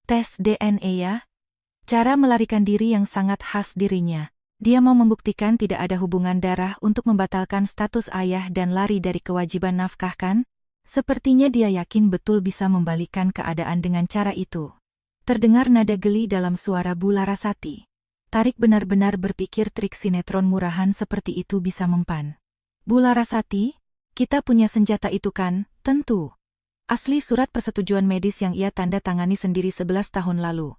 Tes DNA ya? Cara melarikan diri yang sangat khas dirinya. Dia mau membuktikan tidak ada hubungan darah untuk membatalkan status ayah dan lari dari kewajiban nafkah kan? Sepertinya dia yakin betul bisa membalikkan keadaan dengan cara itu. Terdengar nada geli dalam suara Bu Larasati. Tarik benar-benar berpikir trik sinetron murahan seperti itu bisa mempan. Bu Larasati, kita punya senjata itu kan? Tentu. Asli surat persetujuan medis yang ia tanda tangani sendiri 11 tahun lalu.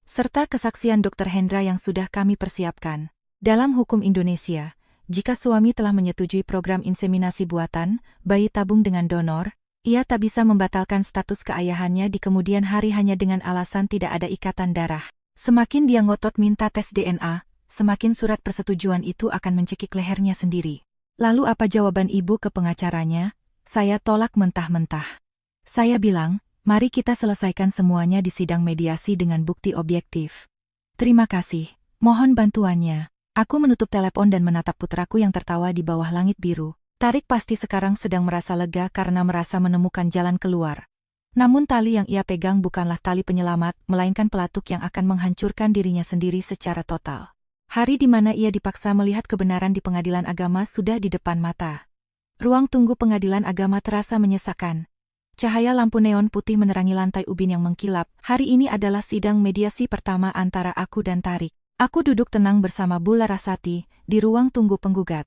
Serta kesaksian Dr. Hendra yang sudah kami persiapkan. Dalam hukum Indonesia, jika suami telah menyetujui program inseminasi buatan, bayi tabung dengan donor, ia tak bisa membatalkan status keayahannya di kemudian hari hanya dengan alasan tidak ada ikatan darah. Semakin dia ngotot minta tes DNA, semakin surat persetujuan itu akan mencekik lehernya sendiri. Lalu apa jawaban ibu ke pengacaranya? Saya tolak mentah-mentah. Saya bilang, mari kita selesaikan semuanya di sidang mediasi dengan bukti objektif. Terima kasih, mohon bantuannya. Aku menutup telepon dan menatap putraku yang tertawa di bawah langit biru. Tarik pasti sekarang sedang merasa lega karena merasa menemukan jalan keluar. Namun tali yang ia pegang bukanlah tali penyelamat, melainkan pelatuk yang akan menghancurkan dirinya sendiri secara total. Hari di mana ia dipaksa melihat kebenaran di pengadilan agama sudah di depan mata. Ruang tunggu pengadilan agama terasa menyesakan. Cahaya lampu neon putih menerangi lantai ubin yang mengkilap. Hari ini adalah sidang mediasi pertama antara aku dan Tarik. Aku duduk tenang bersama Bu Larasati di ruang tunggu penggugat.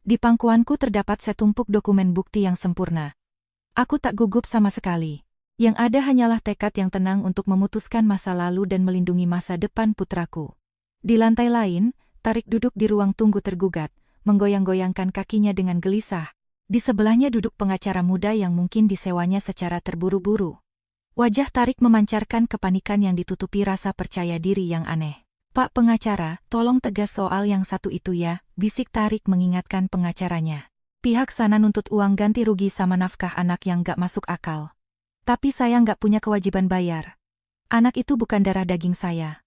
Di pangkuanku terdapat setumpuk dokumen bukti yang sempurna. Aku tak gugup sama sekali. Yang ada hanyalah tekad yang tenang untuk memutuskan masa lalu dan melindungi masa depan putraku. Di lantai lain, Tarik duduk di ruang tunggu tergugat, menggoyang-goyangkan kakinya dengan gelisah. Di sebelahnya duduk pengacara muda yang mungkin disewanya secara terburu-buru. Wajah Tarik memancarkan kepanikan yang ditutupi rasa percaya diri yang aneh. "Pak pengacara, tolong tegas soal yang satu itu ya," bisik Tarik mengingatkan pengacaranya. "Pihak sana nuntut uang ganti rugi sama nafkah anak yang gak masuk akal. Tapi saya nggak punya kewajiban bayar. Anak itu bukan darah daging saya.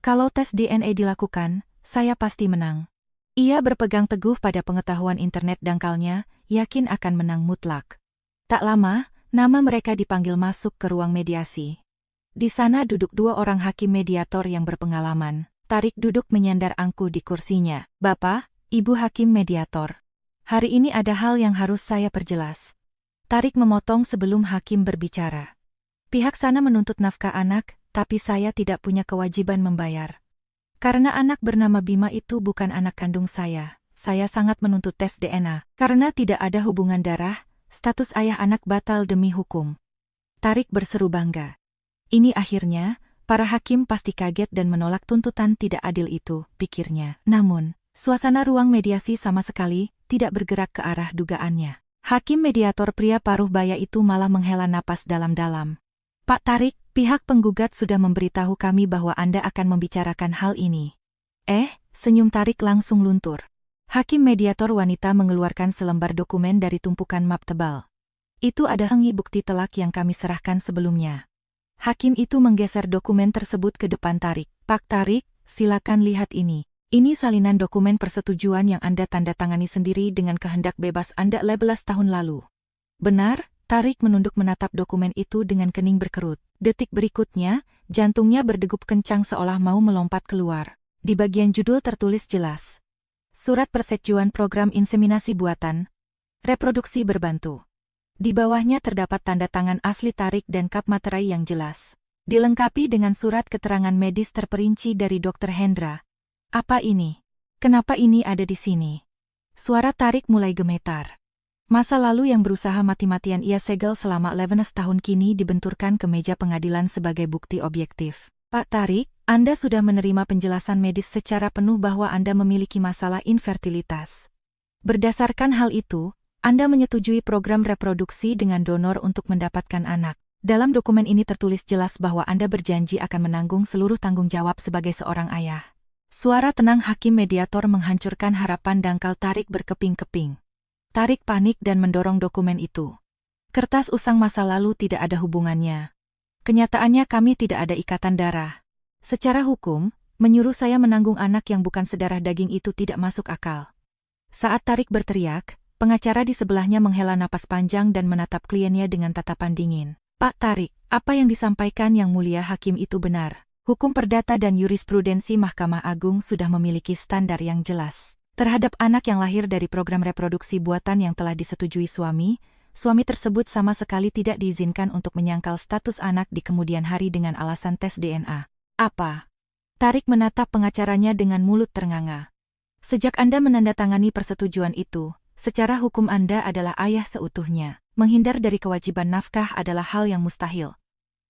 Kalau tes DNA dilakukan, saya pasti menang." Ia berpegang teguh pada pengetahuan internet dangkalnya, yakin akan menang mutlak. Tak lama, nama mereka dipanggil masuk ke ruang mediasi. Di sana duduk dua orang hakim mediator yang berpengalaman. Tarik duduk menyandar angkuh di kursinya. "Bapak, Ibu Hakim Mediator. Hari ini ada hal yang harus saya perjelas." Tarik memotong sebelum hakim berbicara. "Pihak sana menuntut nafkah anak, tapi saya tidak punya kewajiban membayar. Karena anak bernama Bima itu bukan anak kandung saya sangat menuntut tes DNA. Karena tidak ada hubungan darah, status ayah anak batal demi hukum." Tarik berseru bangga. Ini akhirnya, para hakim pasti kaget dan menolak tuntutan tidak adil itu, pikirnya. Namun, suasana ruang mediasi sama sekali tidak bergerak ke arah dugaannya. Hakim mediator pria paruh baya itu malah menghela napas dalam-dalam. "Pak Tarik, pihak penggugat sudah memberitahu kami bahwa Anda akan membicarakan hal ini." Senyum Tarik langsung luntur. Hakim mediator wanita mengeluarkan selembar dokumen dari tumpukan map tebal. "Itu ada bukti telak yang kami serahkan sebelumnya." Hakim itu menggeser dokumen tersebut ke depan Tarik. "Pak Tarik, silakan lihat ini. Ini salinan dokumen persetujuan yang Anda tanda tangani sendiri dengan kehendak bebas Anda 11 tahun lalu." "Benar?" Tarik menunduk menatap dokumen itu dengan kening berkerut. Detik berikutnya, jantungnya berdegup kencang seolah mau melompat keluar. Di bagian judul tertulis jelas. "Surat persetujuan program inseminasi buatan. Reproduksi berbantu." Di bawahnya terdapat tanda tangan asli Tarik dan kap materai yang jelas. Dilengkapi dengan surat keterangan medis terperinci dari Dr. Hendra. "Apa ini? Kenapa ini ada di sini?" Suara Tarik mulai gemetar. Masa lalu yang berusaha mati-matian ia segel selama 11 tahun kini dibenturkan ke meja pengadilan sebagai bukti objektif. "Pak Tarik, Anda sudah menerima penjelasan medis secara penuh bahwa Anda memiliki masalah infertilitas. Berdasarkan hal itu, Anda menyetujui program reproduksi dengan donor untuk mendapatkan anak. Dalam dokumen ini tertulis jelas bahwa Anda berjanji akan menanggung seluruh tanggung jawab sebagai seorang ayah." Suara tenang hakim mediator menghancurkan harapan dangkal Tarik berkeping-keping. Tarik panik dan mendorong dokumen itu. "Kertas usang masa lalu tidak ada hubungannya. Kenyataannya kami tidak ada ikatan darah. Secara hukum, menyuruh saya menanggung anak yang bukan sedarah daging itu tidak masuk akal." Saat Tarik berteriak, pengacara di sebelahnya menghela napas panjang dan menatap kliennya dengan tatapan dingin. "Pak Tarik, apa yang disampaikan Yang Mulia Hakim itu benar. Hukum perdata dan jurisprudensi Mahkamah Agung sudah memiliki standar yang jelas. Terhadap anak yang lahir dari program reproduksi buatan yang telah disetujui suami tersebut sama sekali tidak diizinkan untuk menyangkal status anak di kemudian hari dengan alasan tes DNA." "Apa?" Tarik menatap pengacaranya dengan mulut ternganga. "Sejak Anda menandatangani persetujuan itu, secara hukum Anda adalah ayah seutuhnya. Menghindar dari kewajiban nafkah adalah hal yang mustahil.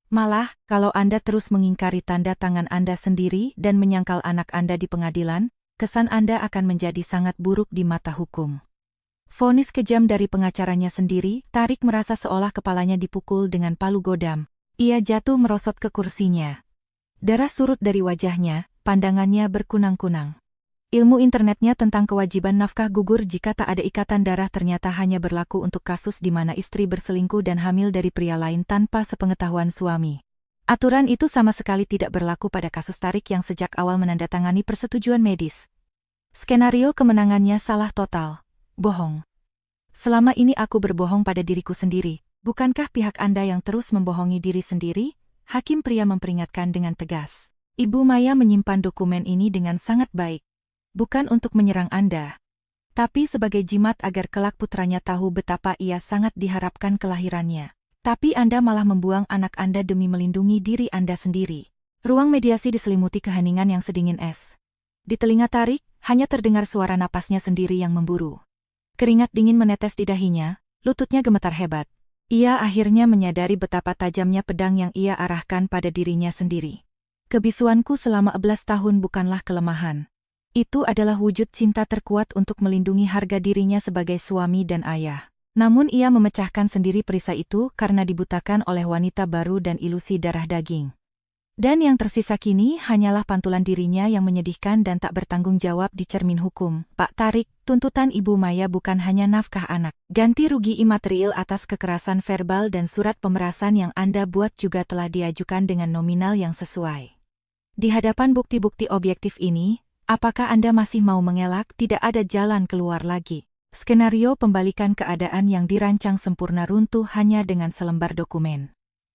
Malah, kalau Anda terus mengingkari tanda tangan Anda sendiri dan menyangkal anak Anda di pengadilan, kesan Anda akan menjadi sangat buruk di mata hukum." Vonis kejam dari pengacaranya sendiri, Tarik merasa seolah kepalanya dipukul dengan palu godam. Ia jatuh merosot ke kursinya. Darah surut dari wajahnya, pandangannya berkunang-kunang. Ilmu internetnya tentang kewajiban nafkah gugur jika tak ada ikatan darah ternyata hanya berlaku untuk kasus di mana istri berselingkuh dan hamil dari pria lain tanpa sepengetahuan suami. Aturan itu sama sekali tidak berlaku pada kasus Tarik yang sejak awal menandatangani persetujuan medis. Skenario kemenangannya salah total. Bohong. Selama ini aku berbohong pada diriku sendiri. Bukankah pihak Anda yang terus membohongi diri sendiri? Hakim pria memperingatkan dengan tegas. Ibu Maya menyimpan dokumen ini dengan sangat baik. Bukan untuk menyerang Anda, tapi sebagai jimat agar kelak putranya tahu betapa ia sangat diharapkan kelahirannya. Tapi Anda malah membuang anak Anda demi melindungi diri Anda sendiri. Ruang mediasi diselimuti keheningan yang sedingin es. Di telinga Tarik, hanya terdengar suara napasnya sendiri yang memburu. Keringat dingin menetes di dahinya, lututnya gemetar hebat. Ia akhirnya menyadari betapa tajamnya pedang yang ia arahkan pada dirinya sendiri. Kebisuanku selama 11 tahun bukanlah kelemahan. Itu adalah wujud cinta terkuat untuk melindungi harga dirinya sebagai suami dan ayah. Namun ia memecahkan sendiri perisai itu karena dibutakan oleh wanita baru dan ilusi darah daging. Dan yang tersisa kini hanyalah pantulan dirinya yang menyedihkan dan tak bertanggung jawab di cermin hukum. Pak Tarik, tuntutan Ibu Maya bukan hanya nafkah anak. Ganti rugi imaterial atas kekerasan verbal dan surat pemerasan yang Anda buat juga telah diajukan dengan nominal yang sesuai. Di hadapan bukti-bukti objektif ini, apakah Anda masih mau mengelak? Tidak ada jalan keluar lagi. Skenario pembalikan keadaan yang dirancang sempurna runtuh hanya dengan selembar dokumen.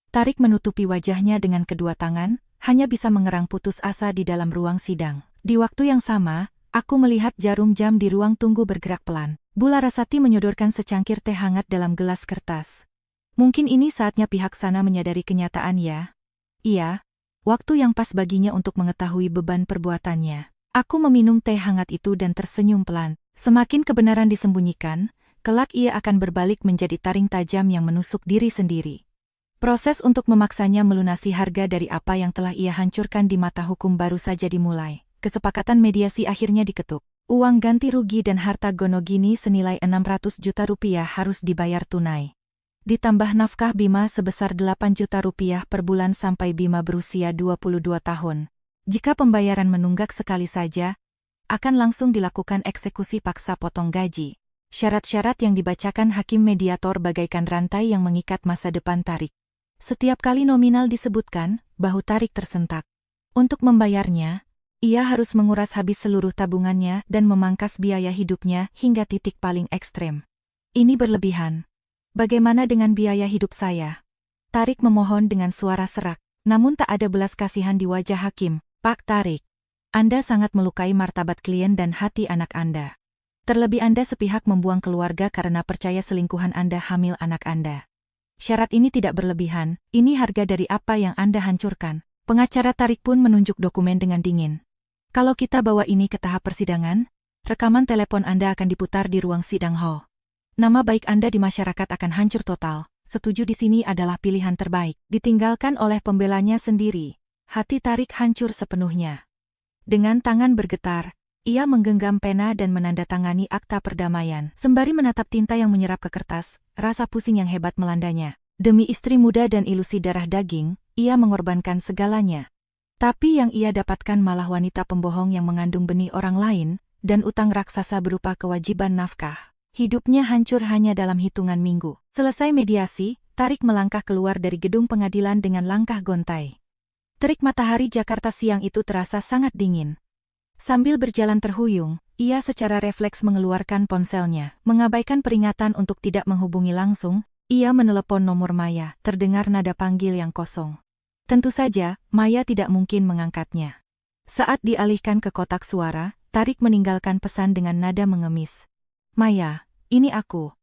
Tarik menutupi wajahnya dengan kedua tangan, hanya bisa mengerang putus asa di dalam ruang sidang. Di waktu yang sama, aku melihat jarum jam di ruang tunggu bergerak pelan. Bu Larasati menyodorkan secangkir teh hangat dalam gelas kertas. Mungkin ini saatnya pihak sana menyadari kenyataan ya. Iya, waktu yang pas baginya untuk mengetahui beban perbuatannya. Aku meminum teh hangat itu dan tersenyum pelan. Semakin kebenaran disembunyikan, kelak ia akan berbalik menjadi taring tajam yang menusuk diri sendiri. Proses untuk memaksanya melunasi harga dari apa yang telah ia hancurkan di mata hukum baru saja dimulai. Kesepakatan mediasi akhirnya diketuk. Uang ganti rugi dan harta gonogini senilai 600 juta rupiah harus dibayar tunai. Ditambah nafkah Bima sebesar 8 juta rupiah per bulan sampai Bima berusia 22 tahun. Jika pembayaran menunggak sekali saja, akan langsung dilakukan eksekusi paksa potong gaji. Syarat-syarat yang dibacakan hakim mediator bagaikan rantai yang mengikat masa depan Tarik. Setiap kali nominal disebutkan, bahu Tarik tersentak. Untuk membayarnya, ia harus menguras habis seluruh tabungannya dan memangkas biaya hidupnya hingga titik paling ekstrem. Ini berlebihan. Bagaimana dengan biaya hidup saya? Tarik memohon dengan suara serak, namun tak ada belas kasihan di wajah hakim. Pak Tarik, Anda sangat melukai martabat klien dan hati anak Anda. Terlebih Anda sepihak membuang keluarga karena percaya selingkuhan Anda hamil anak Anda. Syarat ini tidak berlebihan, ini harga dari apa yang Anda hancurkan. Pengacara Tarik pun menunjuk dokumen dengan dingin. Kalau kita bawa ini ke tahap persidangan, rekaman telepon Anda akan diputar di ruang sidang Ho. Nama baik Anda di masyarakat akan hancur total. Setuju di sini adalah pilihan terbaik. Ditinggalkan oleh pembelanya sendiri, hati Tarik hancur sepenuhnya. Dengan tangan bergetar, ia menggenggam pena dan menandatangani akta perdamaian. Sembari menatap tinta yang menyerap ke kertas, rasa pusing yang hebat melandanya. Demi istri muda dan ilusi darah daging, ia mengorbankan segalanya. Tapi yang ia dapatkan malah wanita pembohong yang mengandung benih orang lain, dan utang raksasa berupa kewajiban nafkah. Hidupnya hancur hanya dalam hitungan minggu. Selesai mediasi, Tarik melangkah keluar dari gedung pengadilan dengan langkah gontai. Terik matahari Jakarta siang itu terasa sangat dingin. Sambil berjalan terhuyung, ia secara refleks mengeluarkan ponselnya. Mengabaikan peringatan untuk tidak menghubungi langsung, ia menelepon nomor Maya. Terdengar nada panggil yang kosong. Tentu saja, Maya tidak mungkin mengangkatnya. Saat dialihkan ke kotak suara, Tarik meninggalkan pesan dengan nada mengemis. Maya, ini aku.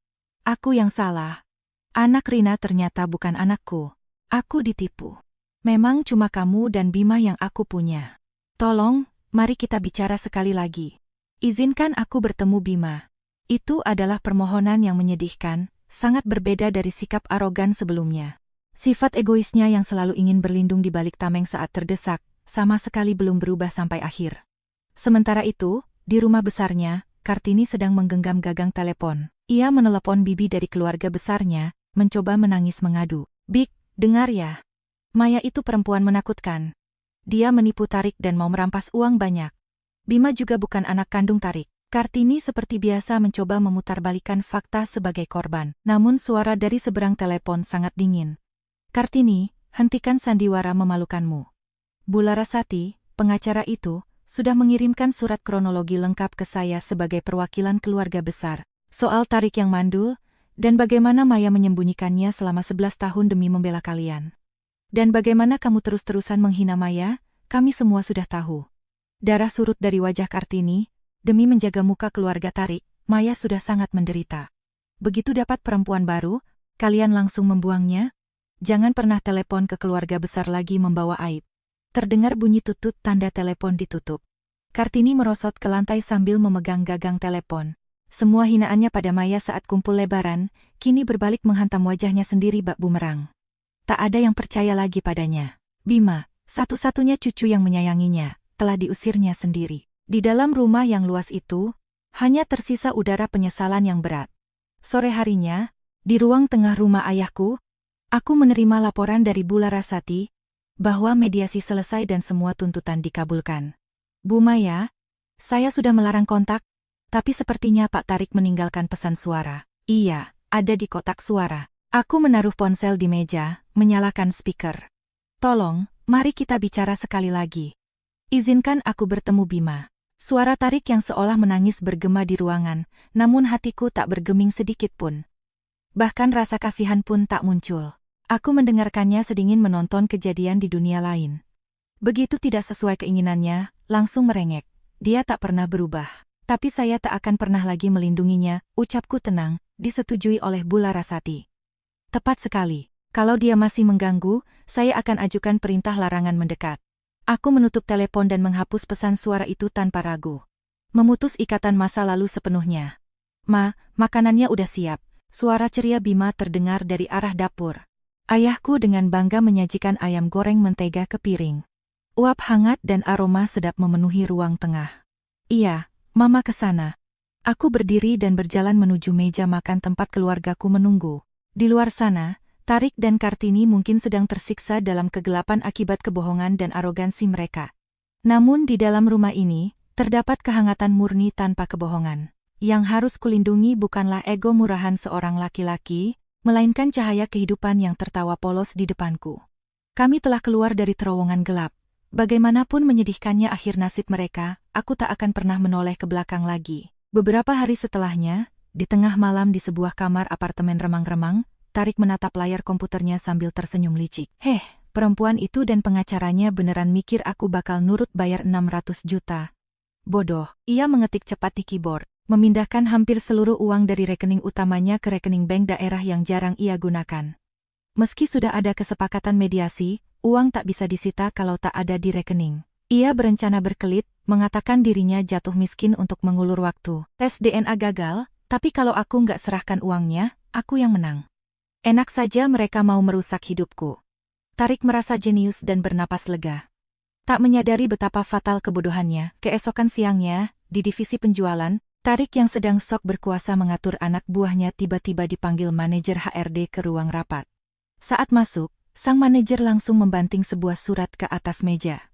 Aku yang salah. Anak Rina ternyata bukan anakku. Aku ditipu. Memang cuma kamu dan Bima yang aku punya. Tolong, mari kita bicara sekali lagi. Izinkan aku bertemu Bima. Itu adalah permohonan yang menyedihkan, sangat berbeda dari sikap arogan sebelumnya. Sifat egoisnya yang selalu ingin berlindung di balik tameng saat terdesak, sama sekali belum berubah sampai akhir. Sementara itu, di rumah besarnya, Kartini sedang menggenggam gagang telepon. Ia menelepon bibi dari keluarga besarnya, mencoba menangis mengadu. Bik, dengar ya. Maya itu perempuan menakutkan. Dia menipu Tarik dan mau merampas uang banyak. Bima juga bukan anak kandung Tarik. Kartini seperti biasa mencoba memutarbalikan fakta sebagai korban. Namun suara dari seberang telepon sangat dingin. Kartini, hentikan sandiwara memalukanmu. Bu Larasati, pengacara itu, sudah mengirimkan surat kronologi lengkap ke saya sebagai perwakilan keluarga besar. Soal Tarik yang mandul, Dan bagaimana Maya menyembunyikannya selama 11 tahun demi membela kalian. Dan bagaimana kamu terus-terusan menghina Maya, kami semua sudah tahu. Darah surut dari wajah Kartini, demi menjaga muka keluarga Tarik, Maya sudah sangat menderita. Begitu dapat perempuan baru, kalian langsung membuangnya? Jangan pernah telepon ke keluarga besar lagi membawa aib. Terdengar bunyi tutut tanda telepon ditutup. Kartini merosot ke lantai sambil memegang gagang telepon. Semua hinaannya pada Maya saat kumpul lebaran, kini berbalik menghantam wajahnya sendiri bak bumerang. Tak ada yang percaya lagi padanya. Bima, satu-satunya cucu yang menyayanginya, telah diusirnya sendiri. Di dalam rumah yang luas itu, hanya tersisa udara penyesalan yang berat. Sore harinya, di ruang tengah rumah ayahku, aku menerima laporan dari Bu Larasati, bahwa mediasi selesai dan semua tuntutan dikabulkan. Bu Maya, saya sudah melarang kontak, tapi sepertinya Pak Tarik meninggalkan pesan suara. Iya, ada di kotak suara. Aku menaruh ponsel di meja, menyalakan speaker. Tolong, mari kita bicara sekali lagi. Izinkan aku bertemu Bima. Suara Tarik yang seolah menangis bergema di ruangan, namun hatiku tak bergeming sedikit pun. Bahkan rasa kasihan pun tak muncul. Aku mendengarkannya sedingin menonton kejadian di dunia lain. Begitu tidak sesuai keinginannya, langsung merengek. Dia tak pernah berubah. Tapi saya tak akan pernah lagi melindunginya, ucapku tenang, disetujui oleh Bu Larasati. Tepat sekali. Kalau dia masih mengganggu, saya akan ajukan perintah larangan mendekat. Aku menutup telepon dan menghapus pesan suara itu tanpa ragu. Memutus ikatan masa lalu sepenuhnya. Makanannya udah siap. Suara ceria Bima terdengar dari arah dapur. Ayahku dengan bangga menyajikan ayam goreng mentega ke piring. Uap hangat dan aroma sedap memenuhi ruang tengah. Iya, Mama ke sana. Aku berdiri dan berjalan menuju meja makan tempat keluargaku menunggu. Di luar sana, Tarik dan Kartini mungkin sedang tersiksa dalam kegelapan akibat kebohongan dan arogansi mereka. Namun di dalam rumah ini, terdapat kehangatan murni tanpa kebohongan. Yang harus kulindungi bukanlah ego murahan seorang laki-laki, melainkan cahaya kehidupan yang tertawa polos di depanku. Kami telah keluar dari terowongan gelap. Bagaimanapun menyedihkannya akhir nasib mereka, aku tak akan pernah menoleh ke belakang lagi. Beberapa hari setelahnya, di tengah malam di sebuah kamar apartemen remang-remang, Tarik menatap layar komputernya sambil tersenyum licik. Perempuan itu dan pengacaranya beneran mikir aku bakal nurut bayar 600 juta. Bodoh, ia mengetik cepat di keyboard, memindahkan hampir seluruh uang dari rekening utamanya ke rekening bank daerah yang jarang ia gunakan. Meski sudah ada kesepakatan mediasi, uang tak bisa disita kalau tak ada di rekening. Ia berencana berkelit, mengatakan dirinya jatuh miskin untuk mengulur waktu. Tes DNA gagal, tapi kalau aku nggak serahkan uangnya, aku yang menang. Enak saja mereka mau merusak hidupku. Tarik merasa jenius dan bernapas lega. Tak menyadari betapa fatal kebodohannya, keesokan siangnya, di divisi penjualan, Tarik yang sedang sok berkuasa mengatur anak buahnya tiba-tiba dipanggil manajer HRD ke ruang rapat. Saat masuk, sang manajer langsung membanting sebuah surat ke atas meja.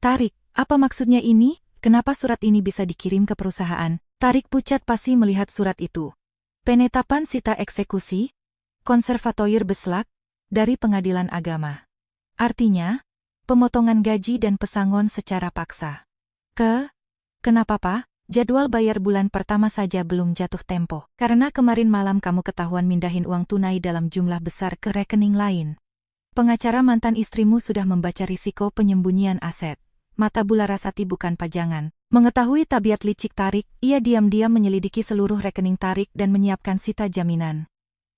Tarik, apa maksudnya ini? Kenapa surat ini bisa dikirim ke perusahaan? Tarik pucat pasi melihat surat itu. Penetapan sita eksekusi, konservatoir Beslak, dari pengadilan agama. Artinya, pemotongan gaji dan pesangon secara paksa. Kenapa Pak? Jadwal bayar bulan pertama saja belum jatuh tempo. Karena kemarin malam kamu ketahuan mindahin uang tunai dalam jumlah besar ke rekening lain. Pengacara mantan istrimu sudah membaca risiko penyembunyian aset. Mata Bu Larasati bukan pajangan. Mengetahui tabiat licik Tarik, ia diam-diam menyelidiki seluruh rekening Tarik dan menyiapkan sita jaminan.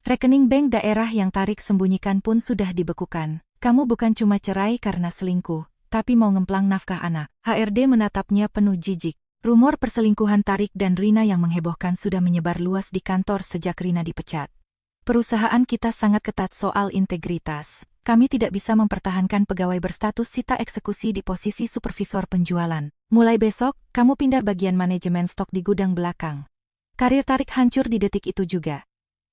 Rekening bank daerah yang Tarik sembunyikan pun sudah dibekukan. Kamu bukan cuma cerai karena selingkuh, tapi mau ngemplang nafkah anak. HRD menatapnya penuh jijik. Rumor perselingkuhan Tarik dan Rina yang menghebohkan sudah menyebar luas di kantor sejak Rina dipecat. Perusahaan kita sangat ketat soal integritas. Kami tidak bisa mempertahankan pegawai berstatus sita eksekusi di posisi supervisor penjualan. Mulai besok, kamu pindah bagian manajemen stok di gudang belakang. Karir Tarik hancur di detik itu juga.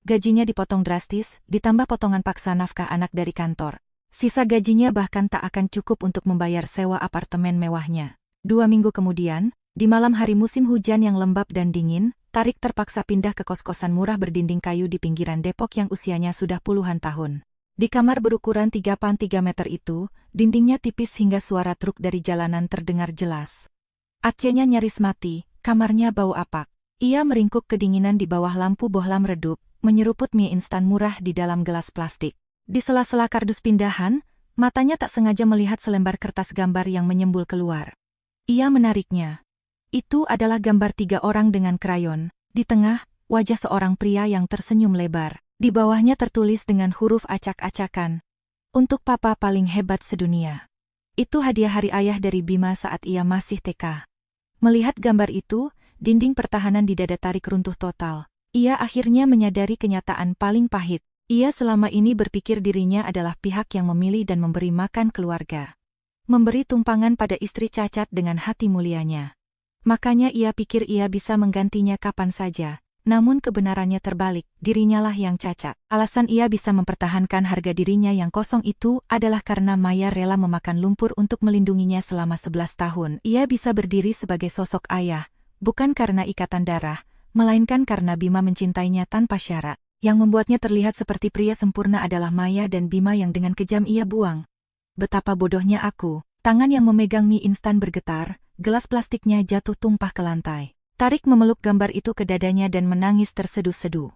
Gajinya dipotong drastis, ditambah potongan paksa nafkah anak dari kantor. Sisa gajinya bahkan tak akan cukup untuk membayar sewa apartemen mewahnya. 2 minggu kemudian, di malam hari musim hujan yang lembab dan dingin, Tarik terpaksa pindah ke kos-kosan murah berdinding kayu di pinggiran Depok yang usianya sudah puluhan tahun. Di kamar berukuran 3x3 meter itu, dindingnya tipis hingga suara truk dari jalanan terdengar jelas. AC-nya nyaris mati, kamarnya bau apak. Ia meringkuk kedinginan di bawah lampu bohlam redup, menyeruput mie instan murah di dalam gelas plastik. Di sela-sela kardus pindahan, matanya tak sengaja melihat selembar kertas gambar yang menyembul keluar. Ia menariknya. Itu adalah gambar 3 orang dengan krayon. Di tengah, wajah seorang pria yang tersenyum lebar. Di bawahnya tertulis dengan huruf acak-acakan. Untuk papa paling hebat sedunia. Itu hadiah hari ayah dari Bima saat ia masih TK. Melihat gambar itu, dinding pertahanan di dada Tarik runtuh total. Ia akhirnya menyadari kenyataan paling pahit. Ia selama ini berpikir dirinya adalah pihak yang memilih dan memberi makan keluarga. Memberi tumpangan pada istri cacat dengan hati mulianya. Makanya ia pikir ia bisa menggantinya kapan saja. Namun kebenarannya terbalik, dirinya lah yang cacat. Alasan ia bisa mempertahankan harga dirinya yang kosong itu adalah karena Maya rela memakan lumpur untuk melindunginya selama 11 tahun. Ia bisa berdiri sebagai sosok ayah, bukan karena ikatan darah, melainkan karena Bima mencintainya tanpa syarat. Yang membuatnya terlihat seperti pria sempurna adalah Maya dan Bima yang dengan kejam ia buang. Betapa bodohnya aku. Tangan yang memegang mie instan bergetar, gelas plastiknya jatuh tumpah ke lantai. Tarik memeluk gambar itu ke dadanya dan menangis terseduh-seduh.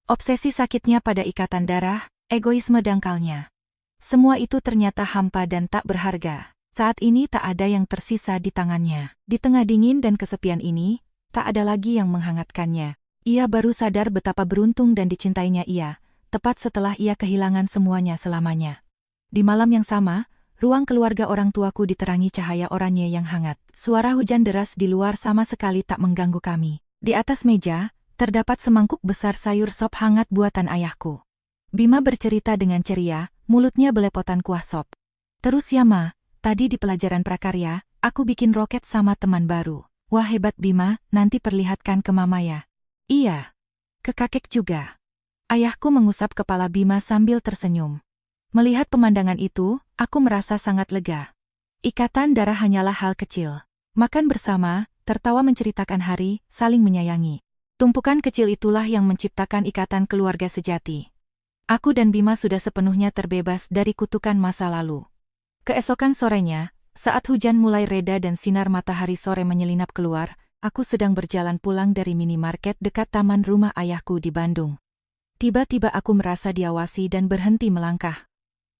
Obsesi sakitnya pada ikatan darah, egoisme dangkalnya. Semua itu ternyata hampa dan tak berharga. Saat ini tak ada yang tersisa di tangannya. Di tengah dingin dan kesepian ini, tak ada lagi yang menghangatkannya. Ia baru sadar betapa beruntung dan dicintainya ia, tepat setelah ia kehilangan semuanya selamanya. Di malam yang sama, ruang keluarga orang tuaku diterangi cahaya oranye yang hangat. Suara hujan deras di luar sama sekali tak mengganggu kami. Di atas meja, terdapat semangkuk besar sayur sop hangat buatan ayahku. Bima bercerita dengan ceria, mulutnya belepotan kuah sop. Terus ya Ma, tadi di pelajaran prakarya, aku bikin roket sama teman baru. Wah hebat Bima, nanti perlihatkan ke Mama ya. Iya. Ke kakek juga. Ayahku mengusap kepala Bima sambil tersenyum. Melihat pemandangan itu, aku merasa sangat lega. Ikatan darah hanyalah hal kecil. Makan bersama, tertawa menceritakan hari, saling menyayangi. Tumpukan kecil itulah yang menciptakan ikatan keluarga sejati. Aku dan Bima sudah sepenuhnya terbebas dari kutukan masa lalu. Keesokan sorenya, saat hujan mulai reda dan sinar matahari sore menyelinap keluar, aku sedang berjalan pulang dari minimarket dekat taman rumah ayahku di Bandung. Tiba-tiba aku merasa diawasi dan berhenti melangkah.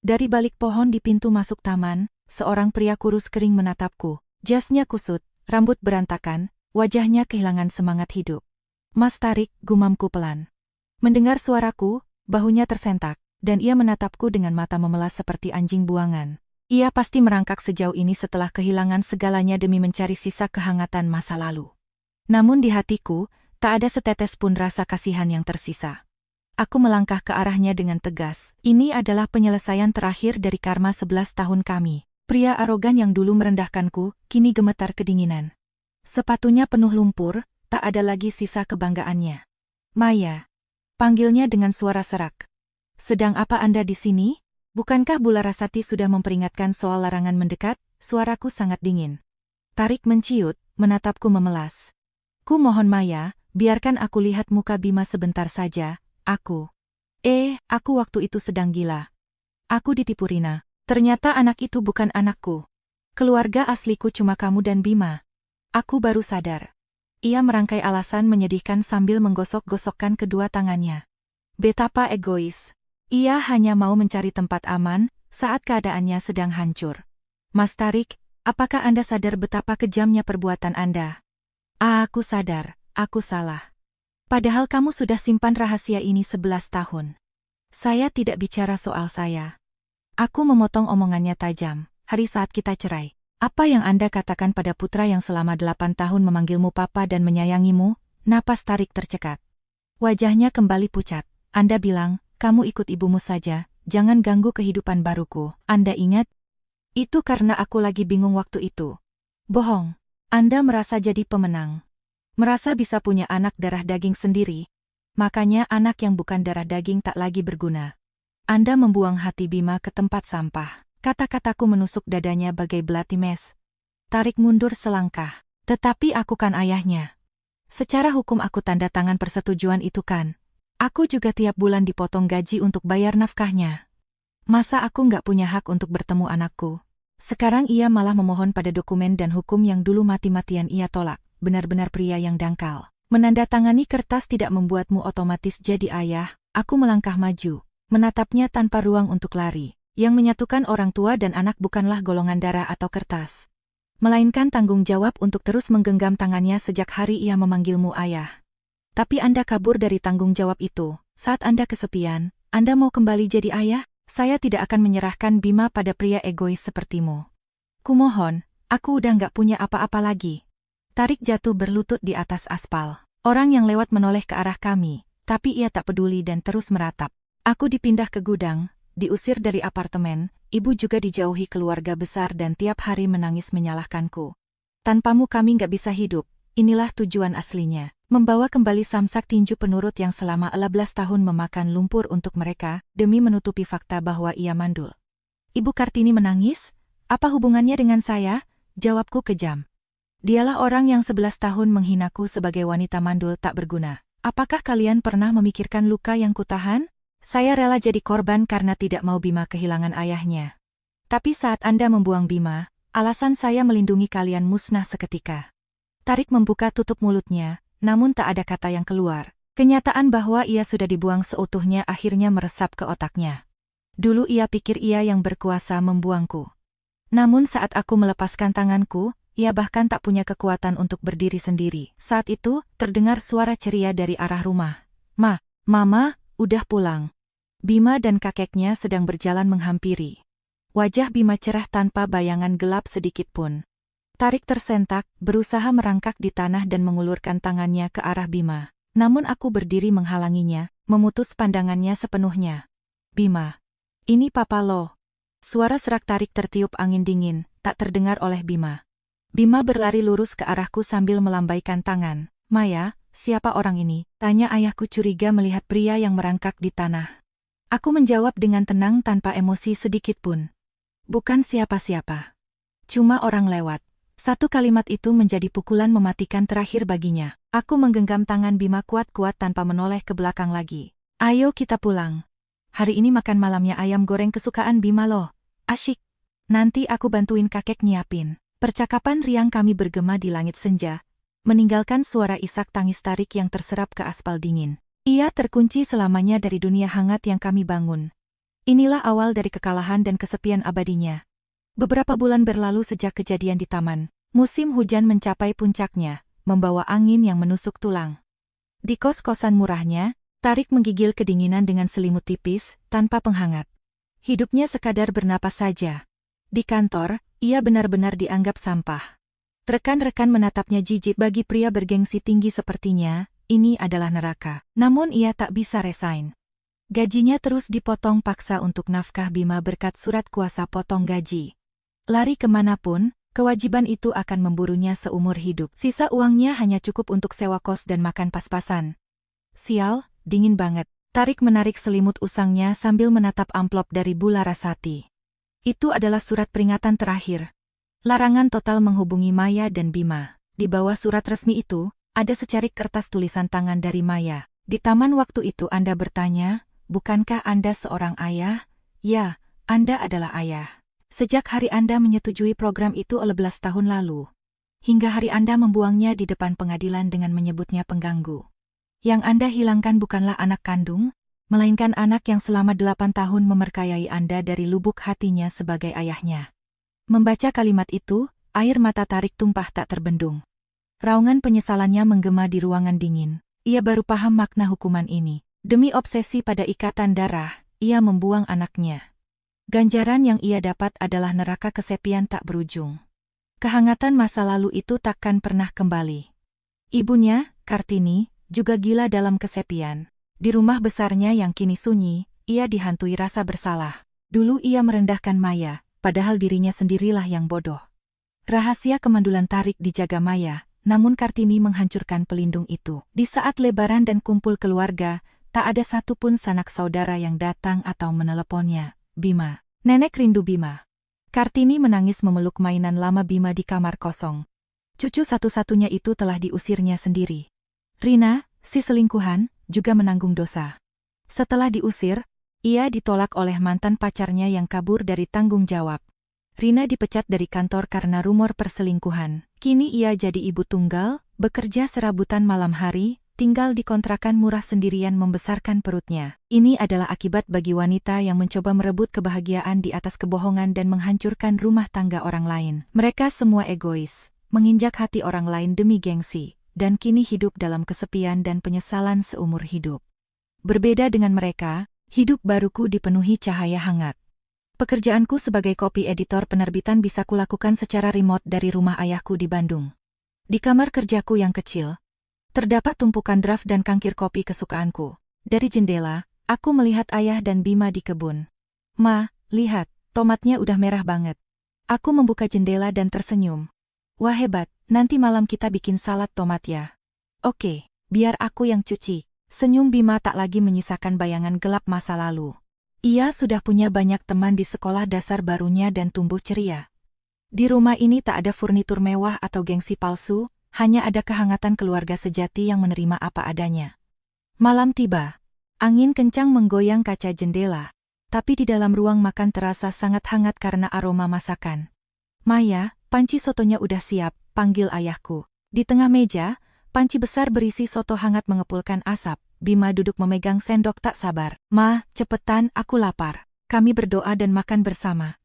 Dari balik pohon di pintu masuk taman, seorang pria kurus kering menatapku. Jasnya kusut, rambut berantakan, wajahnya kehilangan semangat hidup. Mas Tarik, gumamku pelan. Mendengar suaraku, bahunya tersentak, dan ia menatapku dengan mata memelas seperti anjing buangan. Ia pasti merangkak sejauh ini setelah kehilangan segalanya demi mencari sisa kehangatan masa lalu. Namun di hatiku, tak ada setetes pun rasa kasihan yang tersisa. Aku melangkah ke arahnya dengan tegas. Ini adalah penyelesaian terakhir dari karma 11 tahun kami. Pria arogan yang dulu merendahkanku, kini gemetar kedinginan. Sepatunya penuh lumpur, tak ada lagi sisa kebanggaannya. Maya. Panggilnya dengan suara serak. Sedang apa Anda di sini? Bukankah Bu Larasati sudah memperingatkan soal larangan mendekat? Suaraku sangat dingin. Tarik menciut, menatapku memelas. Ku mohon Maya, biarkan aku lihat muka Bima sebentar saja. Aku waktu itu sedang gila. Aku ditipu Rina. Ternyata anak itu bukan anakku. Keluarga asliku cuma kamu dan Bima. Aku baru sadar. Ia merangkai alasan menyedihkan sambil menggosok-gosokkan kedua tangannya. Betapa egois. Ia hanya mau mencari tempat aman saat keadaannya sedang hancur. Mas Tarik, apakah Anda sadar betapa kejamnya perbuatan Anda? Aku sadar, aku salah. Padahal kamu sudah simpan rahasia ini 11 tahun. Saya tidak bicara soal saya. Aku memotong omongannya tajam. Hari saat kita cerai. Apa yang Anda katakan pada putra yang selama 8 tahun memanggilmu papa dan menyayangimu? Napas Tarik tercekat. Wajahnya kembali pucat. Anda bilang, kamu ikut ibumu saja, jangan ganggu kehidupan baruku. Anda ingat? Itu karena aku lagi bingung waktu itu. Bohong. Anda merasa jadi pemenang. Merasa bisa punya anak darah daging sendiri. Makanya anak yang bukan darah daging tak lagi berguna. Anda membuang hati Bima ke tempat sampah. Kata-kataku menusuk dadanya bagai belati mes. Tarik mundur selangkah. Tetapi aku kan ayahnya. Secara hukum aku tanda tangan persetujuan itu kan. Aku juga tiap bulan dipotong gaji untuk bayar nafkahnya. Masa aku nggak punya hak untuk bertemu anakku? Sekarang ia malah memohon pada dokumen dan hukum yang dulu mati-matian ia tolak. Benar-benar pria yang dangkal. Menandatangani kertas tidak membuatmu otomatis jadi ayah. Aku melangkah maju, menatapnya tanpa ruang untuk lari. Yang menyatukan orang tua dan anak bukanlah golongan darah atau kertas, melainkan tanggung jawab untuk terus menggenggam tangannya sejak hari ia memanggilmu ayah. Tapi Anda kabur dari tanggung jawab itu. Saat Anda kesepian, Anda mau kembali jadi ayah? Saya tidak akan menyerahkan Bima pada pria egois sepertimu. Kumohon, aku udah nggak punya apa-apa lagi. Tarik jatuh berlutut di atas aspal. Orang yang lewat menoleh ke arah kami, tapi ia tak peduli dan terus meratap. Aku dipindah ke gudang, diusir dari apartemen, ibu juga dijauhi keluarga besar dan tiap hari menangis menyalahkanku. Tanpamu kami nggak bisa hidup, inilah tujuan aslinya. Membawa kembali samsak tinju penurut yang selama 11 tahun memakan lumpur untuk mereka, demi menutupi fakta bahwa ia mandul. Ibu Kartini menangis? Apa hubungannya dengan saya? Jawabku kejam. Dialah orang yang 11 tahun menghinaku sebagai wanita mandul tak berguna. Apakah kalian pernah memikirkan luka yang kutahan? Saya rela jadi korban karena tidak mau Bima kehilangan ayahnya. Tapi saat Anda membuang Bima, alasan saya melindungi kalian musnah seketika. Tarik membuka tutup mulutnya, namun tak ada kata yang keluar. Kenyataan bahwa ia sudah dibuang seutuhnya akhirnya meresap ke otaknya. Dulu ia pikir ia yang berkuasa membuangku. Namun saat aku melepaskan tanganku, ia bahkan tak punya kekuatan untuk berdiri sendiri. Saat itu, terdengar suara ceria dari arah rumah. Mama, udah pulang. Bima dan kakeknya sedang berjalan menghampiri. Wajah Bima cerah tanpa bayangan gelap sedikit pun. Tarik tersentak, berusaha merangkak di tanah dan mengulurkan tangannya ke arah Bima. Namun aku berdiri menghalanginya, memutus pandangannya sepenuhnya. Bima, ini papa lo. Suara serak Tarik tertiup angin dingin, tak terdengar oleh Bima. Bima berlari lurus ke arahku sambil melambaikan tangan. Maya, siapa orang ini? Tanya ayahku curiga melihat pria yang merangkak di tanah. Aku menjawab dengan tenang tanpa emosi sedikit pun. Bukan siapa-siapa. Cuma orang lewat. Satu kalimat itu menjadi pukulan mematikan terakhir baginya. Aku menggenggam tangan Bima kuat-kuat tanpa menoleh ke belakang lagi. Ayo kita pulang. Hari ini makan malamnya ayam goreng kesukaan Bima loh. Asyik. Nanti aku bantuin kakek nyiapin. Percakapan riang kami bergema di langit senja, meninggalkan suara isak tangis Tarik yang terserap ke aspal dingin. Ia terkunci selamanya dari dunia hangat yang kami bangun. Inilah awal dari kekalahan dan kesepian abadinya. Beberapa bulan berlalu sejak kejadian di taman. Musim hujan mencapai puncaknya, membawa angin yang menusuk tulang. Di kos-kosan murahnya, Tarik menggigil kedinginan dengan selimut tipis, tanpa penghangat. Hidupnya sekadar bernapas saja. Di kantor, ia benar-benar dianggap sampah. Rekan-rekan menatapnya jijik. Bagi pria bergengsi tinggi sepertinya, ini adalah neraka. Namun ia tak bisa resign. Gajinya terus dipotong paksa untuk nafkah Bima berkat surat kuasa potong gaji. Lari kemanapun, kewajiban itu akan memburunya seumur hidup. Sisa uangnya hanya cukup untuk sewa kos dan makan pas-pasan. Sial, dingin banget. Tarik menarik selimut usangnya sambil menatap amplop dari Bu Larasati. Itu adalah surat peringatan terakhir. Larangan total menghubungi Maya dan Bima. Di bawah surat resmi itu, ada secarik kertas tulisan tangan dari Maya. Di taman waktu itu Anda bertanya, bukankah Anda seorang ayah? Ya, Anda adalah ayah. Sejak hari Anda menyetujui program itu 11 tahun lalu. Hingga hari Anda membuangnya di depan pengadilan dengan menyebutnya pengganggu. Yang Anda hilangkan bukanlah anak kandung, melainkan anak yang selama 8 tahun memperkayai Anda dari lubuk hatinya sebagai ayahnya. Membaca kalimat itu, air mata Tarik tumpah tak terbendung. Raungan penyesalannya menggema di ruangan dingin. Ia baru paham makna hukuman ini. Demi obsesi pada ikatan darah, ia membuang anaknya. Ganjaran yang ia dapat adalah neraka kesepian tak berujung. Kehangatan masa lalu itu takkan pernah kembali. Ibunya, Kartini, juga gila dalam kesepian. Di rumah besarnya yang kini sunyi, ia dihantui rasa bersalah. Dulu ia merendahkan Maya, padahal dirinya sendirilah yang bodoh. Rahasia kemandulan Tarik dijaga Maya, namun Kartini menghancurkan pelindung itu. Di saat lebaran dan kumpul keluarga, tak ada satupun sanak saudara yang datang atau meneleponnya. Bima. Nenek rindu Bima. Kartini menangis memeluk mainan lama Bima di kamar kosong. Cucu satu-satunya itu telah diusirnya sendiri. Rina, si selingkuhan, juga menanggung dosa. Setelah diusir, ia ditolak oleh mantan pacarnya yang kabur dari tanggung jawab. Rina dipecat dari kantor karena rumor perselingkuhan. Kini ia jadi ibu tunggal, bekerja serabutan malam hari, tinggal di kontrakan murah sendirian membesarkan perutnya. Ini adalah akibat bagi wanita yang mencoba merebut kebahagiaan di atas kebohongan dan menghancurkan rumah tangga orang lain. Mereka semua egois, menginjak hati orang lain demi gengsi, dan kini hidup dalam kesepian dan penyesalan seumur hidup. Berbeda dengan mereka, hidup baruku dipenuhi cahaya hangat. Pekerjaanku sebagai copy editor penerbitan bisa kulakukan secara remote dari rumah ayahku di Bandung. Di kamar kerjaku yang kecil, terdapat tumpukan draft dan kangkir kopi kesukaanku. Dari jendela, aku melihat ayah dan Bima di kebun. Ma, lihat, tomatnya udah merah banget. Aku membuka jendela dan tersenyum. Wah hebat, nanti malam kita bikin salad tomat ya. Oke, biar aku yang cuci. Senyum Bima tak lagi menyisakan bayangan gelap masa lalu. Ia sudah punya banyak teman di sekolah dasar barunya dan tumbuh ceria. Di rumah ini tak ada furnitur mewah atau gengsi palsu, hanya ada kehangatan keluarga sejati yang menerima apa adanya. Malam tiba. Angin kencang menggoyang kaca jendela, tapi di dalam ruang makan terasa sangat hangat karena aroma masakan. Maya, panci sotonya udah siap, panggil ayahku. Di tengah meja, panci besar berisi soto hangat mengepulkan asap. Bima duduk memegang sendok tak sabar. Ma, cepetan, aku lapar. Kami berdoa dan makan bersama.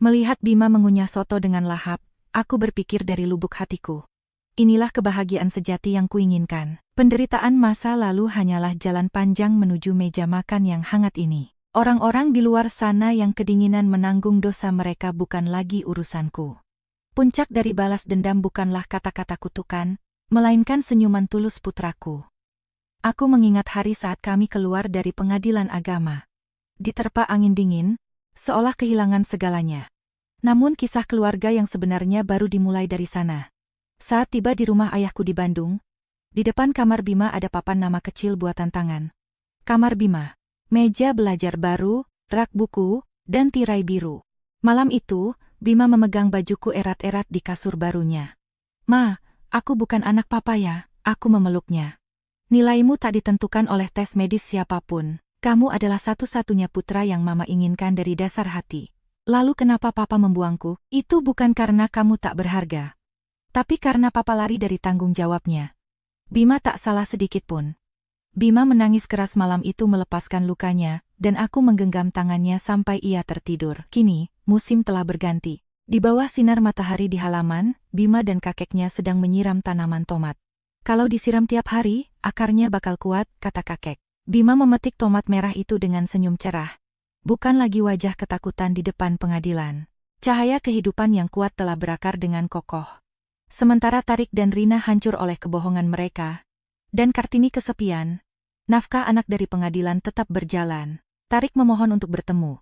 Melihat Bima mengunyah soto dengan lahap, aku berpikir dari lubuk hatiku. Inilah kebahagiaan sejati yang kuinginkan. Penderitaan masa lalu hanyalah jalan panjang menuju meja makan yang hangat ini. Orang-orang di luar sana yang kedinginan menanggung dosa mereka bukan lagi urusanku. Puncak dari balas dendam bukanlah kata-kata kutukan, melainkan senyuman tulus putraku. Aku mengingat hari saat kami keluar dari pengadilan agama. Diterpa angin dingin, seolah kehilangan segalanya. Namun kisah keluarga yang sebenarnya baru dimulai dari sana. Saat tiba di rumah ayahku di Bandung, di depan kamar Bima ada papan nama kecil buatan tangan. Kamar Bima, meja belajar baru, rak buku, dan tirai biru. Malam itu, Bima memegang bajuku erat-erat di kasur barunya. Ma, aku bukan anak papa ya, aku memeluknya. Nilaimu tak ditentukan oleh tes medis siapapun. Kamu adalah satu-satunya putra yang mama inginkan dari dasar hati. Lalu kenapa papa membuangku? Itu bukan karena kamu tak berharga, tapi karena papa lari dari tanggung jawabnya. Bima tak salah sedikit pun. Bima menangis keras malam itu melepaskan lukanya, dan aku menggenggam tangannya sampai ia tertidur. Kini, musim telah berganti. Di bawah sinar matahari di halaman, Bima dan kakeknya sedang menyiram tanaman tomat. Kalau disiram tiap hari, akarnya bakal kuat, kata kakek. Bima memetik tomat merah itu dengan senyum cerah. Bukan lagi wajah ketakutan di depan pengadilan. Cahaya kehidupan yang kuat telah berakar dengan kokoh. Sementara Tarik dan Rina hancur oleh kebohongan mereka, dan Kartini kesepian, nafkah anak dari pengadilan tetap berjalan. Tarik memohon untuk bertemu.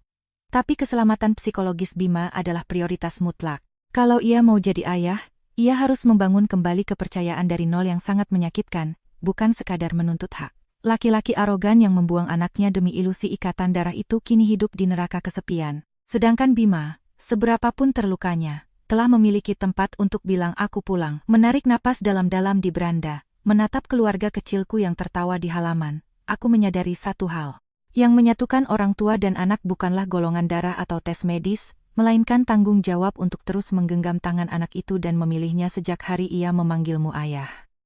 Tapi keselamatan psikologis Bima adalah prioritas mutlak. Kalau ia mau jadi ayah, ia harus membangun kembali kepercayaan dari nol yang sangat menyakitkan, bukan sekadar menuntut hak. Laki-laki arogan yang membuang anaknya demi ilusi ikatan darah itu kini hidup di neraka kesepian. Sedangkan Bima, seberapapun terlukanya, telah memiliki tempat untuk bilang aku pulang. Menarik napas dalam-dalam di beranda, menatap keluarga kecilku yang tertawa di halaman, aku menyadari satu hal. Yang menyatukan orang tua dan anak bukanlah golongan darah atau tes medis, melainkan tanggung jawab untuk terus menggenggam tangan anak itu dan memilihnya sejak hari ia memanggilmu ayah.